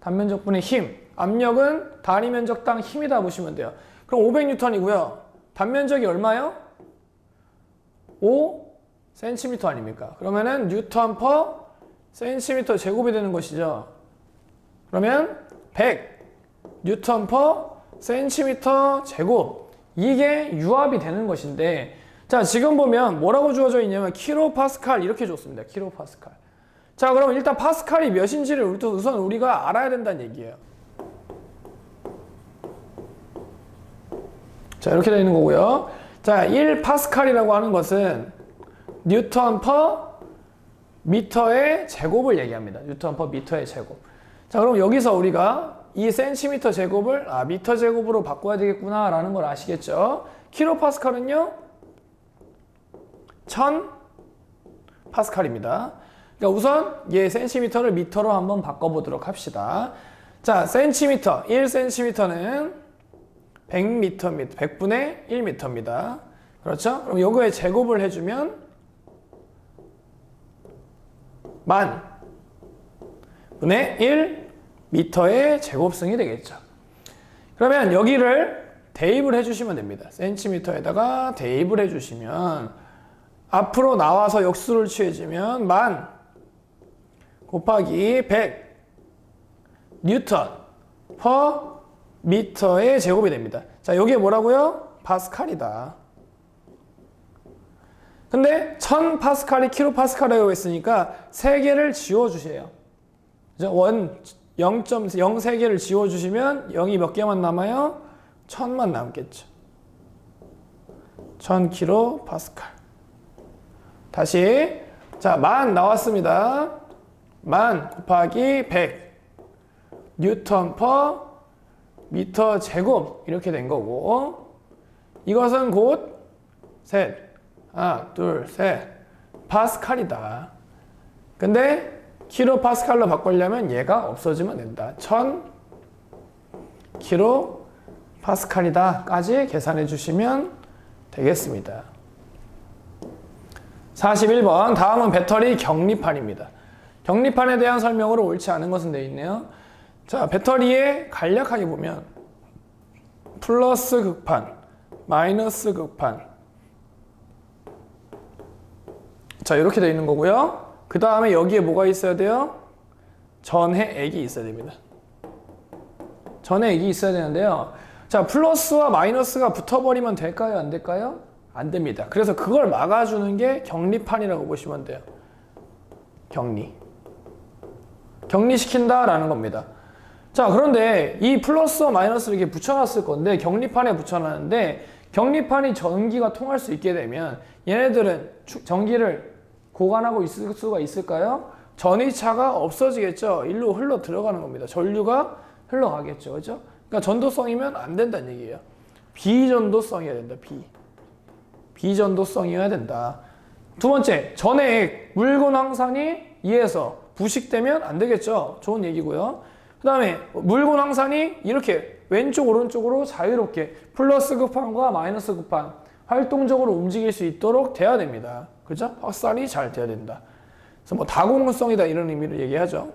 단면적분의 힘. 압력은 단위 면적당 힘이다 보시면 돼요. 그럼 500뉴턴이고요. 단면적이 얼마요? 5cm 아닙니까? 그러면은 뉴턴 퍼 센티미터 제곱이 되는 것이죠. 그러면 100 뉴턴 퍼 센티미터 제곱. 이게 유압이 되는 것인데, 자, 지금 보면 뭐라고 주어져 있냐면 킬로파스칼 이렇게 줬습니다. 킬로파스칼. 자, 그럼 일단 파스칼이 몇인지를 우선 우리가 알아야 된다는 얘기예요. 자, 이렇게 되어 있는 거고요. 자, 1파스칼이라고 하는 것은 뉴턴 퍼 미터의 제곱을 얘기합니다. 뉴턴 퍼 미터의 제곱. 자, 그럼 여기서 우리가 이 센티미터 제곱을 미터 제곱으로 바꿔야 되겠구나 라는 걸 아시겠죠? 킬로파스칼은요 1000파스칼입니다. 그러니까 우선 얘 센티미터를 미터로 한번 바꿔보도록 합시다. 자, 센티미터 1cm는 100m입니다. 100분의 1m입니다. 그렇죠? 그럼 요거에 제곱을 해주면 만 분의 1m의 제곱승이 되겠죠. 그러면 여기를 대입을 해주시면 됩니다. 센티미터에다가 대입을 해주시면 앞으로 나와서 역수를 취해주면 만 곱하기 100 뉴턴 퍼 미터의 제곱이 됩니다. 자, 여기에 뭐라고요? 파스칼이다. 근데 1000파스칼이 킬로파스칼이라고 했으니까 3개를 지워주세요. 0.03개를 지워주시면 0이 몇 개만 남아요? 1000만 남겠죠. 1000킬로파스칼. 다시, 자, 만 나왔습니다. 만 곱하기 100 뉴턴 퍼 미터 제곱 이렇게 된 거고, 이것은 곧 하나, 둘, 셋 파스칼이다. 근데 킬로파스칼로 바꾸려면 얘가 없어지면 된다. 1000킬로파스칼이다 까지 계산해 주시면 되겠습니다. 41번 다음은 배터리 격리판입니다. 격리판에 대한 설명으로 옳지 않은 것은 되어 있네요. 자, 배터리에 간략하게 보면 플러스 극판, 마이너스 극판, 자, 이렇게 되어 있는 거고요. 그 다음에 여기에 뭐가 있어야 돼요? 전해액이 있어야 됩니다. 전해액이 있어야 되는데요. 자, 플러스와 마이너스가 붙어버리면 될까요? 안 될까요? 안 됩니다. 그래서 그걸 막아주는 게 격리판이라고 보시면 돼요. 격리시킨다라는 겁니다. 자, 그런데 이 플러스와 마이너스를 이렇게 붙여놨을 건데, 격리판에 붙여놨는데, 격리판이 전기가 통할 수 있게 되면 얘네들은 전기를 고관하고 있을 수가 있을까요? 전위차가 없어지겠죠. 일로 흘러 들어가는 겁니다. 전류가 흘러가겠죠. 그죠? 그러니까 전도성이면 안 된다는 얘기예요. 비전도성이어야 된다. 비전도성이어야 된다. 두 번째, 전해액, 물건 황산이 이에서 부식되면 안 되겠죠. 좋은 얘기고요. 그 다음에 물건 황산이 이렇게 왼쪽 오른쪽으로 자유롭게 플러스 급판과 마이너스 급판 활동적으로 움직일 수 있도록 돼야 됩니다. 그죠? 확산이 잘 돼야 된다. 그래서 뭐 다공성이다 이런 의미로 얘기하죠.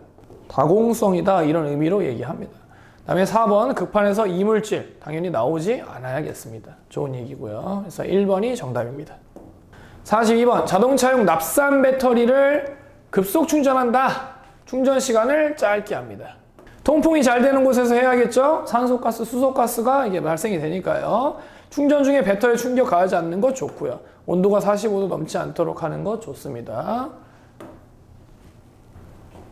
다공성이다 이런 의미로 얘기합니다. 그 다음에 4번 극판에서 이물질 당연히 나오지 않아야겠습니다. 좋은 얘기고요. 그래서 1번이 정답입니다. 42번 자동차용 납산 배터리를 급속 충전한다. 충전 시간을 짧게 합니다. 통풍이 잘 되는 곳에서 해야겠죠? 산소가스, 수소가스가 이게 발생이 되니까요. 충전 중에 배터리 충격 가하지 않는 것 좋고요. 온도가 45도 넘지 않도록 하는 것 좋습니다.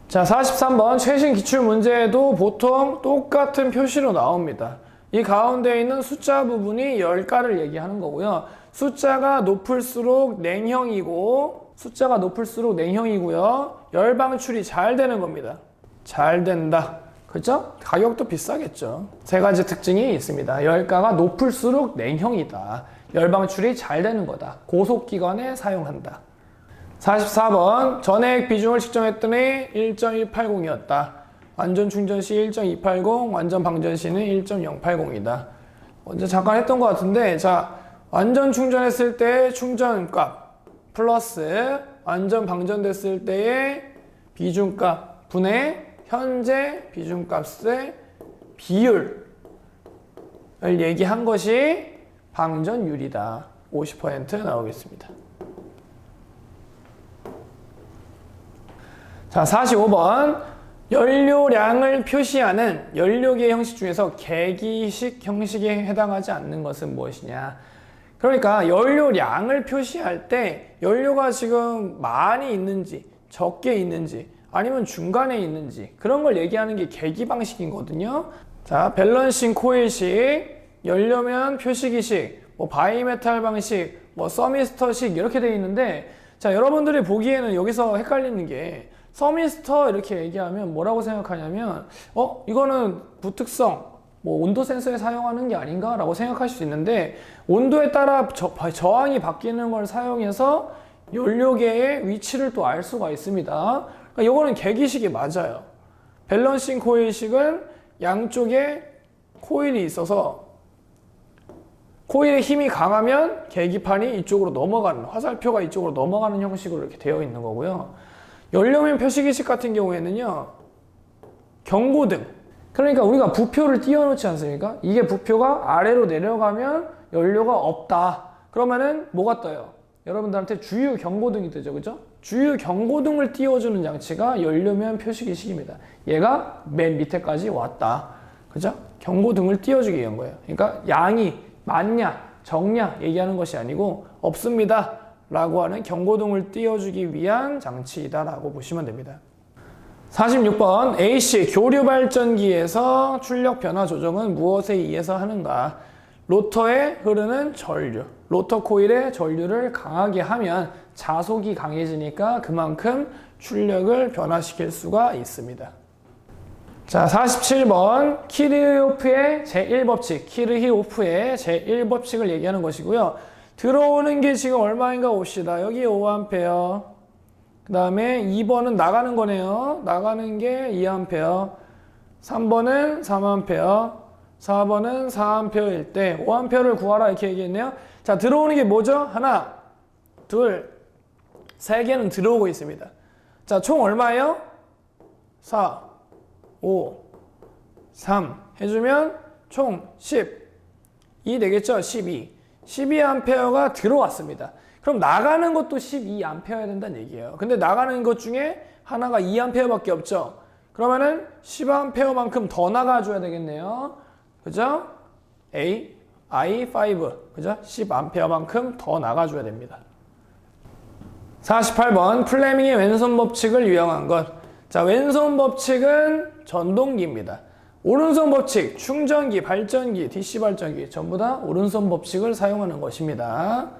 자, 43번 최신 기출문제에도 보통 똑같은 표시로 나옵니다. 이 가운데 있는 숫자 부분이 열가를 얘기하는 거고요. 숫자가 높을수록 냉형이고 열 방출이 잘 되는 겁니다. 잘 된다. 그죠? 가격도 비싸겠죠. 세 가지 특징이 있습니다. 열가가 높을수록 냉형이다. 열 방출이 잘 되는 거다. 고속기관에 사용한다. 44번 전해액 비중을 측정했더니 1.180이었다. 완전 충전 시 1.280, 완전 방전 시는 1.080이다. 먼저 잠깐 했던 것 같은데, 자, 완전 충전했을 때의 충전값 플러스 완전 방전됐을 때의 비중값 분의 현재 비중값의 비율을 얘기한 것이 방전율이다. 50% 나오겠습니다. 자, 45번 연료량을 표시하는 연료계 형식 중에서 계기식 형식에 해당하지 않는 것은 무엇이냐. 그러니까 연료량을 표시할 때 연료가 지금 많이 있는지 적게 있는지 아니면 중간에 있는지 그런 걸 얘기하는 게 계기 방식이거든요. 자, 밸런싱 코일식, 연료면 표시기식, 뭐 바이메탈 방식, 뭐 서미스터식 이렇게 되어 있는데, 자, 여러분들이 보기에는 여기서 헷갈리는 게 서미스터 이렇게 얘기하면 뭐라고 생각하냐면 이거는 부특성, 뭐 온도 센서에 사용하는 게 아닌가 라고 생각하실 수 있는데, 온도에 따라 저항이 바뀌는 걸 사용해서 연료계의 위치를 또 알 수가 있습니다. 그러니까 이거는 계기식이 맞아요. 밸런싱 코일식은 양쪽에 코일이 있어서 코일의 힘이 강하면 계기판이 이쪽으로 넘어가는, 화살표가 이쪽으로 넘어가는 형식으로 이렇게 되어 있는 거고요. 연료면 표시기식 같은 경우에는요, 경고등. 그러니까 우리가 부표를 띄워놓지 않습니까? 이게 부표가 아래로 내려가면 연료가 없다. 그러면은 뭐가 떠요? 여러분들한테 주유 경고등이 뜨죠, 그죠? 주유 경고등을 띄워주는 장치가 연료면 표시기식입니다. 얘가 맨 밑에까지 왔다, 그죠? 경고등을 띄워주기 위한 거예요. 그러니까 양이 많냐, 적냐 얘기하는 것이 아니고 없습니다 라고 하는 경고등을 띄워주기 위한 장치이다 라고 보시면 됩니다. 46번 AC 교류발전기에서 출력 변화 조정은 무엇에 의해서 하는가? 로터에 흐르는 전류, 로터 코일의 전류를 강하게 하면 자속이 강해지니까 그만큼 출력을 변화시킬 수가 있습니다. 자, 47번 키르히오프의 제1법칙, 키르히오프의 제1법칙을 얘기하는 것이고요. 들어오는 게 지금 얼마인가 봅시다. 여기 5A, 그 다음에 2번은 나가는 거네요. 나가는 게 2A, 3번은 3A, 4번은 4A일 때 5A를 구하라 이렇게 얘기했네요. 자, 들어오는 게 뭐죠? 하나, 둘, 세 개는 들어오고 있습니다. 자, 총 얼마예요? 4, 5, 3 해주면 총 10, 2 되겠죠? 12. 12A가 들어왔습니다. 그럼 나가는 것도 12A여야 된다는 얘기예요. 근데 나가는 것 중에 하나가 2A밖에 없죠? 그러면은 10A만큼 더 나가줘야 되겠네요. 그죠? I5. 그죠? 10A만큼 더 나가줘야 됩니다. 48번 플레밍의 왼손 법칙을 유용한 것. 자, 왼손 법칙은 전동기입니다. 오른손 법칙, 충전기, 발전기, DC 발전기 전부 다 오른손 법칙을 사용하는 것입니다.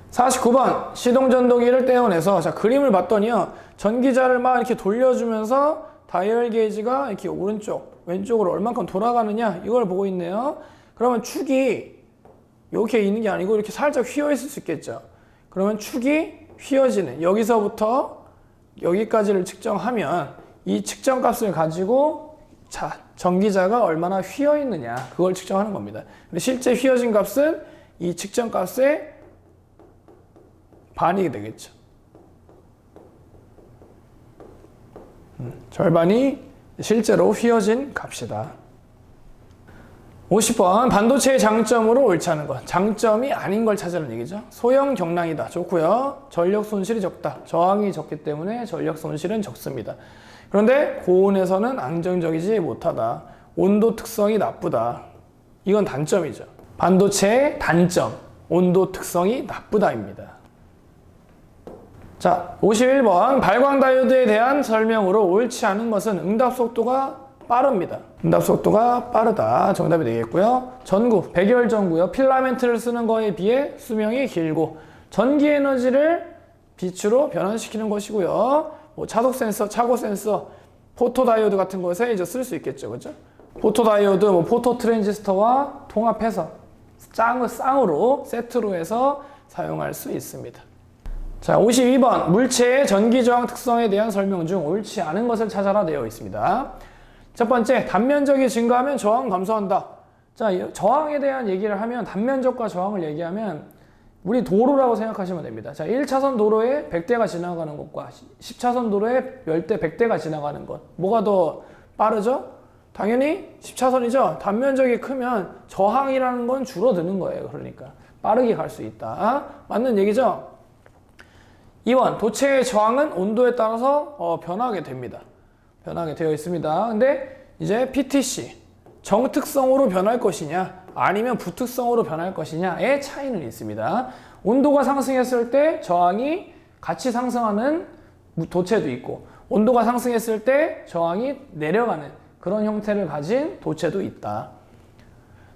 49번 시동전동기를 떼어내서, 자, 그림을 봤더니요, 전기자를 막 이렇게 돌려주면서 다이얼 게이지가 이렇게 오른쪽, 왼쪽으로 얼만큼 돌아가느냐 이걸 보고 있네요. 그러면 축이 이렇게 있는 게 아니고 이렇게 살짝 휘어 있을 수 있겠죠. 그러면 축이 휘어지는 여기서부터 여기까지를 측정하면 이 측정 값을 가지고 전기자가 얼마나 휘어 있느냐 그걸 측정하는 겁니다. 근데 실제 휘어진 값은 이 측정 값의 반이 되겠죠. 절반이 실제로 휘어진 값이다. 50번 반도체의 장점으로 옳지 않은 것. 장점이 아닌 걸 찾으라는 얘기죠. 소형 경량이다. 좋고요. 전력 손실이 적다. 저항이 적기 때문에 전력 손실은 적습니다. 그런데 고온에서는 안정적이지 못하다. 온도 특성이 나쁘다. 이건 단점이죠. 반도체의 단점, 온도 특성이 나쁘다입니다. 자, 51번 발광 다이오드에 대한 설명으로 옳지 않은 것은 응답 속도가 빠릅니다. 응답 속도가 빠르다. 정답이 되겠고요. 전구, 백열 전구요. 필라멘트를 쓰는 거에 비해 수명이 길고 전기 에너지를 빛으로 변환시키는 것이고요. 뭐 차속 센서, 차고 센서, 포토 다이오드 같은 것에 이제 쓸 수 있겠죠. 그죠? 포토 다이오드, 뭐 포토 트랜지스터와 통합해서 쌍으로 세트로 해서 사용할 수 있습니다. 자, 52번 물체의 전기 저항 특성에 대한 설명 중 옳지 않은 것을 찾아라 되어 있습니다. 첫 번째, 단면적이 증가하면 저항 감소한다. 자, 저항에 대한 얘기를 하면 단면적과 저항을 얘기하면 우리 도로라고 생각하시면 됩니다. 자, 1차선 도로에 100대가 지나가는 것과 10차선 도로에 10대, 100대가 지나가는 것. 뭐가 더 빠르죠? 당연히 10차선이죠. 단면적이 크면 저항이라는 건 줄어드는 거예요. 그러니까 빠르게 갈 수 있다. 맞는 얘기죠? 2번, 도체의 저항은 온도에 따라서 변하게 됩니다. 변하게 되어 있습니다. 근데 이제 PTC, 정특성으로 변할 것이냐 아니면 부특성으로 변할 것이냐의 차이는 있습니다. 온도가 상승했을 때 저항이 같이 상승하는 도체도 있고 온도가 상승했을 때 저항이 내려가는 그런 형태를 가진 도체도 있다.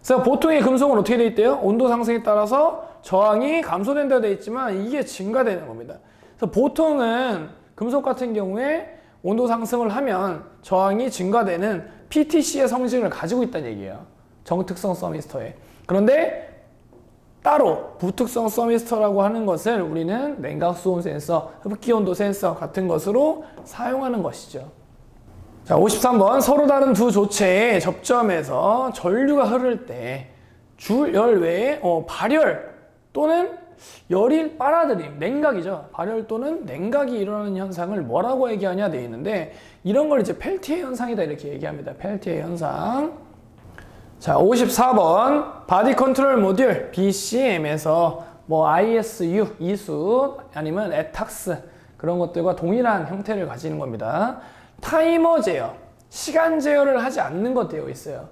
그래서 보통의 금속은 어떻게 되어 있대요? 온도 상승에 따라서 저항이 감소된다고 되어 있지만 이게 증가되는 겁니다. 그래서 보통은 금속 같은 경우에 온도 상승을 하면 저항이 증가되는 PTC의 성질을 가지고 있다는 얘기예요. 정특성 서미스터에. 그런데 따로 부특성 서미스터라고 하는 것을 우리는 냉각수온 센서, 흡기온도 센서 같은 것으로 사용하는 것이죠. 자, 53번 서로 다른 두 조체의 접점에서 전류가 흐를 때 주열 외에 발열 또는 열이 빨아들임, 냉각이죠. 발열 또는 냉각이 일어나는 현상을 뭐라고 얘기하냐 되어 있는데 이런 걸 이제 펠티의 현상이다 이렇게 얘기합니다. 펠티의 현상. 자, 54번 바디 컨트롤 모듈 BCM에서 뭐 ISU, 이수 아니면 에탁스 그런 것들과 동일한 형태를 가지는 겁니다. 타이머 제어, 시간 제어를 하지 않는 것 되어 있어요.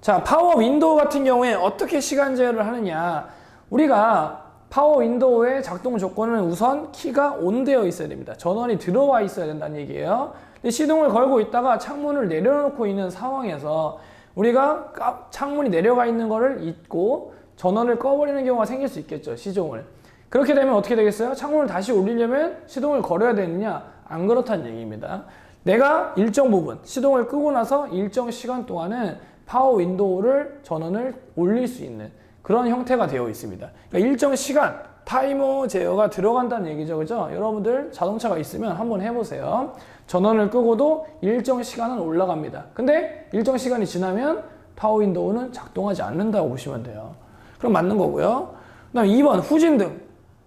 자, 파워 윈도우 같은 경우에 어떻게 시간 제어를 하느냐. 우리가 파워 윈도우의 작동 조건은 우선 키가 온 되어 있어야 됩니다. 전원이 들어와 있어야 된다는 얘기예요. 근데 시동을 걸고 있다가 창문을 내려놓고 있는 상황에서 우리가 창문이 내려가 있는 거를 잊고 전원을 꺼버리는 경우가 생길 수 있겠죠. 시동을. 그렇게 되면 어떻게 되겠어요? 창문을 다시 올리려면 시동을 걸어야 되느냐? 안 그렇다는 얘기입니다. 내가 일정 부분 시동을 끄고 나서 일정 시간 동안은 파워 윈도우를 전원을 올릴 수 있는 그런 형태가 되어 있습니다. 그러니까 일정 시간 타이머 제어가 들어간다는 얘기죠. 그죠? 여러분들 자동차가 있으면 한번 해보세요. 전원을 끄고도 일정 시간은 올라갑니다. 근데 일정 시간이 지나면 파워 윈도우는 작동하지 않는다고 보시면 돼요. 그럼 맞는 거고요. 그 다음 2번 후진등.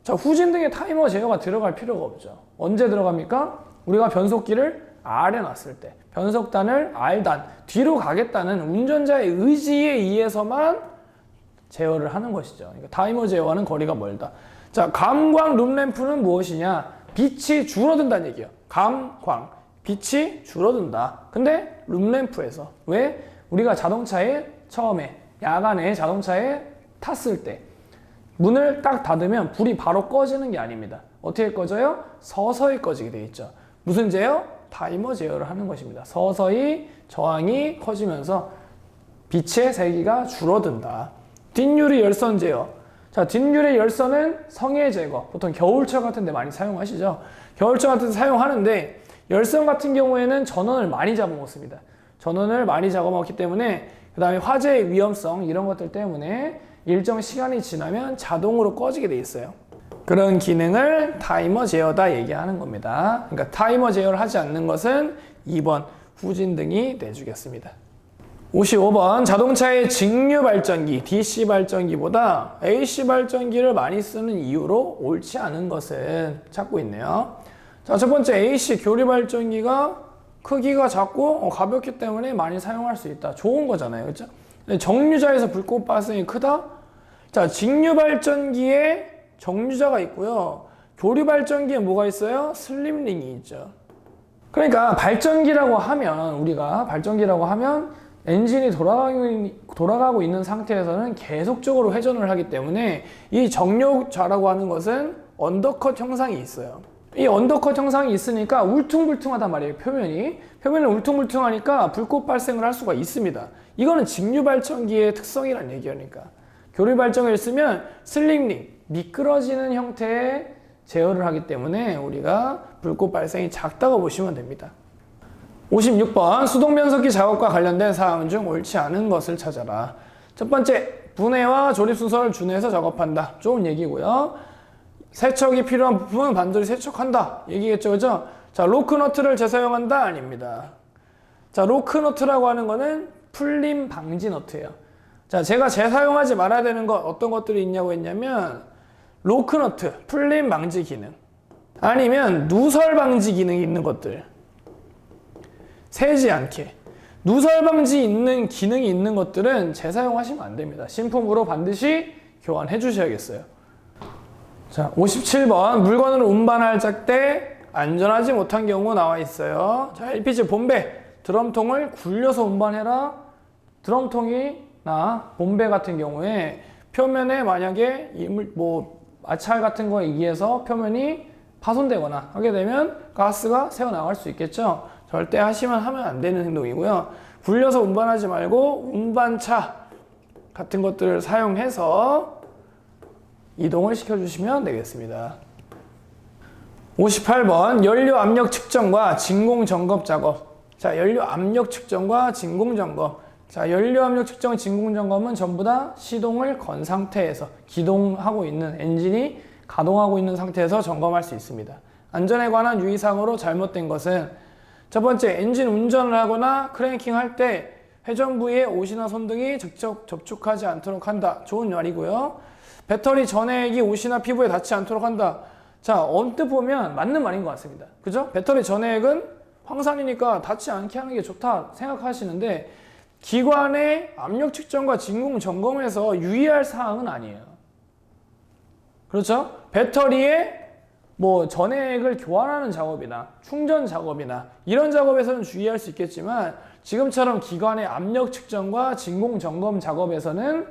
자, 후진등에 타이머 제어가 들어갈 필요가 없죠. 언제 들어갑니까? 우리가 변속기를 R에 놨을 때 변속단을 R단 뒤로 가겠다는 운전자의 의지에 의해서만 제어를 하는 것이죠. 그러니까 타이머 제어와는 거리가 멀다. 자, 감광 룸램프는 무엇이냐? 빛이 줄어든다는 얘기예요. 감광, 빛이 줄어든다. 근데 룸램프에서 왜? 우리가 자동차에 처음에 야간에 자동차에 탔을 때 문을 딱 닫으면 불이 바로 꺼지는 게 아닙니다. 어떻게 꺼져요? 서서히 꺼지게 돼 있죠. 무슨 제어? 타이머 제어를 하는 것입니다. 서서히 저항이 커지면서 빛의 세기가 줄어든다. 뒷유리 열선 제어. 자, 뒷유리 열선은 성해 제거. 보통 겨울철 같은 데 많이 사용하시죠. 겨울철 같은 데 사용하는데 열선 같은 경우에는 전원을 많이 잡아먹습니다. 전원을 많이 잡아먹기 때문에 그 다음에 화재의 위험성 이런 것들 때문에 일정 시간이 지나면 자동으로 꺼지게 돼 있어요. 그런 기능을 타이머 제어다 얘기하는 겁니다. 그러니까 타이머 제어를 하지 않는 것은 2번 후진등이 내주겠습니다. 55번 자동차의 직류 발전기, DC 발전기보다 AC 발전기를 많이 쓰는 이유로 옳지 않은 것은 찾고 있네요. 자, 첫 번째 AC 교리 발전기가 크기가 작고 가볍기 때문에 많이 사용할 수 있다. 좋은 거잖아요. 그렇죠? 정류자에서 불꽃 발생이 크다? 자, 직류 발전기에 정류자가 있고요. 교류 발전기에 뭐가 있어요? 슬립링이 있죠. 그러니까 우리가 발전기라고 하면 엔진이 돌아가고 있는 상태에서는 계속적으로 회전을 하기 때문에 이 정력좌라고 하는 것은 언더컷 형상이 있어요. 이 언더컷 형상이 있으니까 울퉁불퉁하단 말이에요. 표면이 울퉁불퉁하니까 불꽃 발생을 할 수가 있습니다. 이거는 직류발전기의 특성이란 얘기니까. 교류발전기를 쓰면 슬릭링, 미끄러지는 형태의 제어를 하기 때문에 우리가 불꽃 발생이 작다고 보시면 됩니다. 56번 수동변속기 작업과 관련된 사항 중 옳지 않은 것을 찾아라. 첫 번째, 분해와 조립 순서를 준해서 작업한다. 좋은 얘기고요. 세척이 필요한 부품은 반드시 세척한다. 얘기겠죠, 그죠? 자, 로크너트를 재사용한다? 아닙니다. 자, 로크너트라고 하는 거는 풀림 방지 너트예요. 자, 제가 재사용하지 말아야 되는 것 어떤 것들이 있냐고 했냐면 로크너트, 풀림 방지 기능, 아니면 누설 방지 기능이 있는 것들. 새지 않게 누설 방지 있는 기능이 있는 것들은 재사용하시면 안 됩니다. 신품으로 반드시 교환해 주셔야겠어요. 자, 57번 물건을 운반할 때 안전하지 못한 경우 나와 있어요. 자, LPG 본배, 드럼통을 굴려서 운반해라. 드럼통이나 본배 같은 경우에 표면에 만약에 마찰 같은 거에 의해서 표면이 파손되거나 하게 되면 가스가 새어나갈 수 있겠죠. 절대 하면 안 되는 행동이고요. 굴려서 운반하지 말고 운반차 같은 것들을 사용해서 이동을 시켜주시면 되겠습니다. 58번 연료 압력 측정과 진공 점검 작업. 자, 연료 압력 측정과 진공 점검. 자, 연료 압력 측정, 진공 점검은 전부 다 시동을 건 상태에서 기동하고 있는 엔진이 가동하고 있는 상태에서 점검할 수 있습니다. 안전에 관한 유의사항으로 잘못된 것은 첫 번째, 엔진 운전을 하거나 크랭킹 할 때 회전 부위에 옷이나 손등이 직접 접촉하지 않도록 한다. 좋은 말이고요. 배터리 전해액이 옷이나 피부에 닿지 않도록 한다. 자, 언뜻 보면 맞는 말인 것 같습니다. 그죠? 배터리 전해액은 황산이니까 닿지 않게 하는 게 좋다 생각하시는데 기관의 압력 측정과 진공 점검에서 유의할 사항은 아니에요. 그렇죠? 배터리에 전해액을 교환하는 작업이나 충전 작업이나 이런 작업에서는 주의할 수 있겠지만 지금처럼 기관의 압력 측정과 진공 점검 작업에서는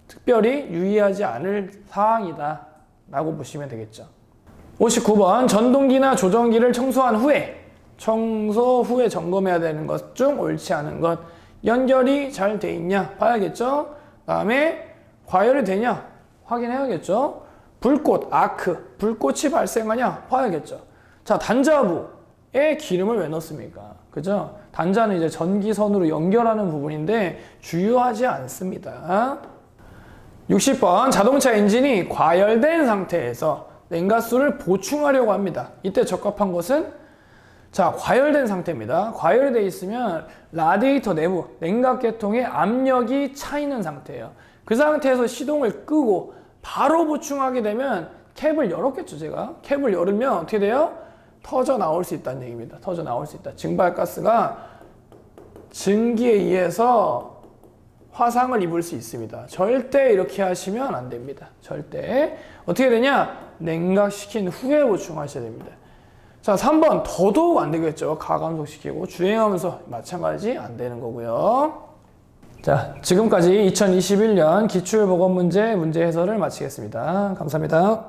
특별히 유의하지 않을 사항이다 라고 보시면 되겠죠. 59번 전동기나 조정기를 청소 후에 점검해야 되는 것 중 옳지 않은 것. 연결이 잘 돼 있냐 봐야겠죠. 다음에 과열이 되냐 확인해야겠죠. 불꽃, 아크, 불꽃이 발생하냐 봐야겠죠. 자, 단자부에 기름을 왜 넣습니까? 그죠? 단자는 이제 전기선으로 연결하는 부분인데 주요하지 않습니다. 60번 자동차 엔진이 과열된 상태에서 냉각수를 보충하려고 합니다. 이때 적합한 것은 자, 과열된 상태입니다. 과열이 되어 있으면 라디에이터 내부 냉각계통에 압력이 차 있는 상태예요. 그 상태에서 시동을 끄고 바로 보충하게 되면 캡을 열었겠죠, 제가. 캡을 열으면 어떻게 돼요? 터져 나올 수 있다는 얘기입니다. 터져 나올 수 있다. 증발가스가 증기에 의해서 화상을 입을 수 있습니다. 절대 이렇게 하시면 안 됩니다. 절대. 어떻게 되냐? 냉각시킨 후에 보충하셔야 됩니다. 자, 3번 더더욱 안 되겠죠. 가감속시키고 주행하면서 마찬가지 안 되는 거고요. 자, 지금까지 2021년 기출보건문제 문제 해설을 마치겠습니다. 감사합니다.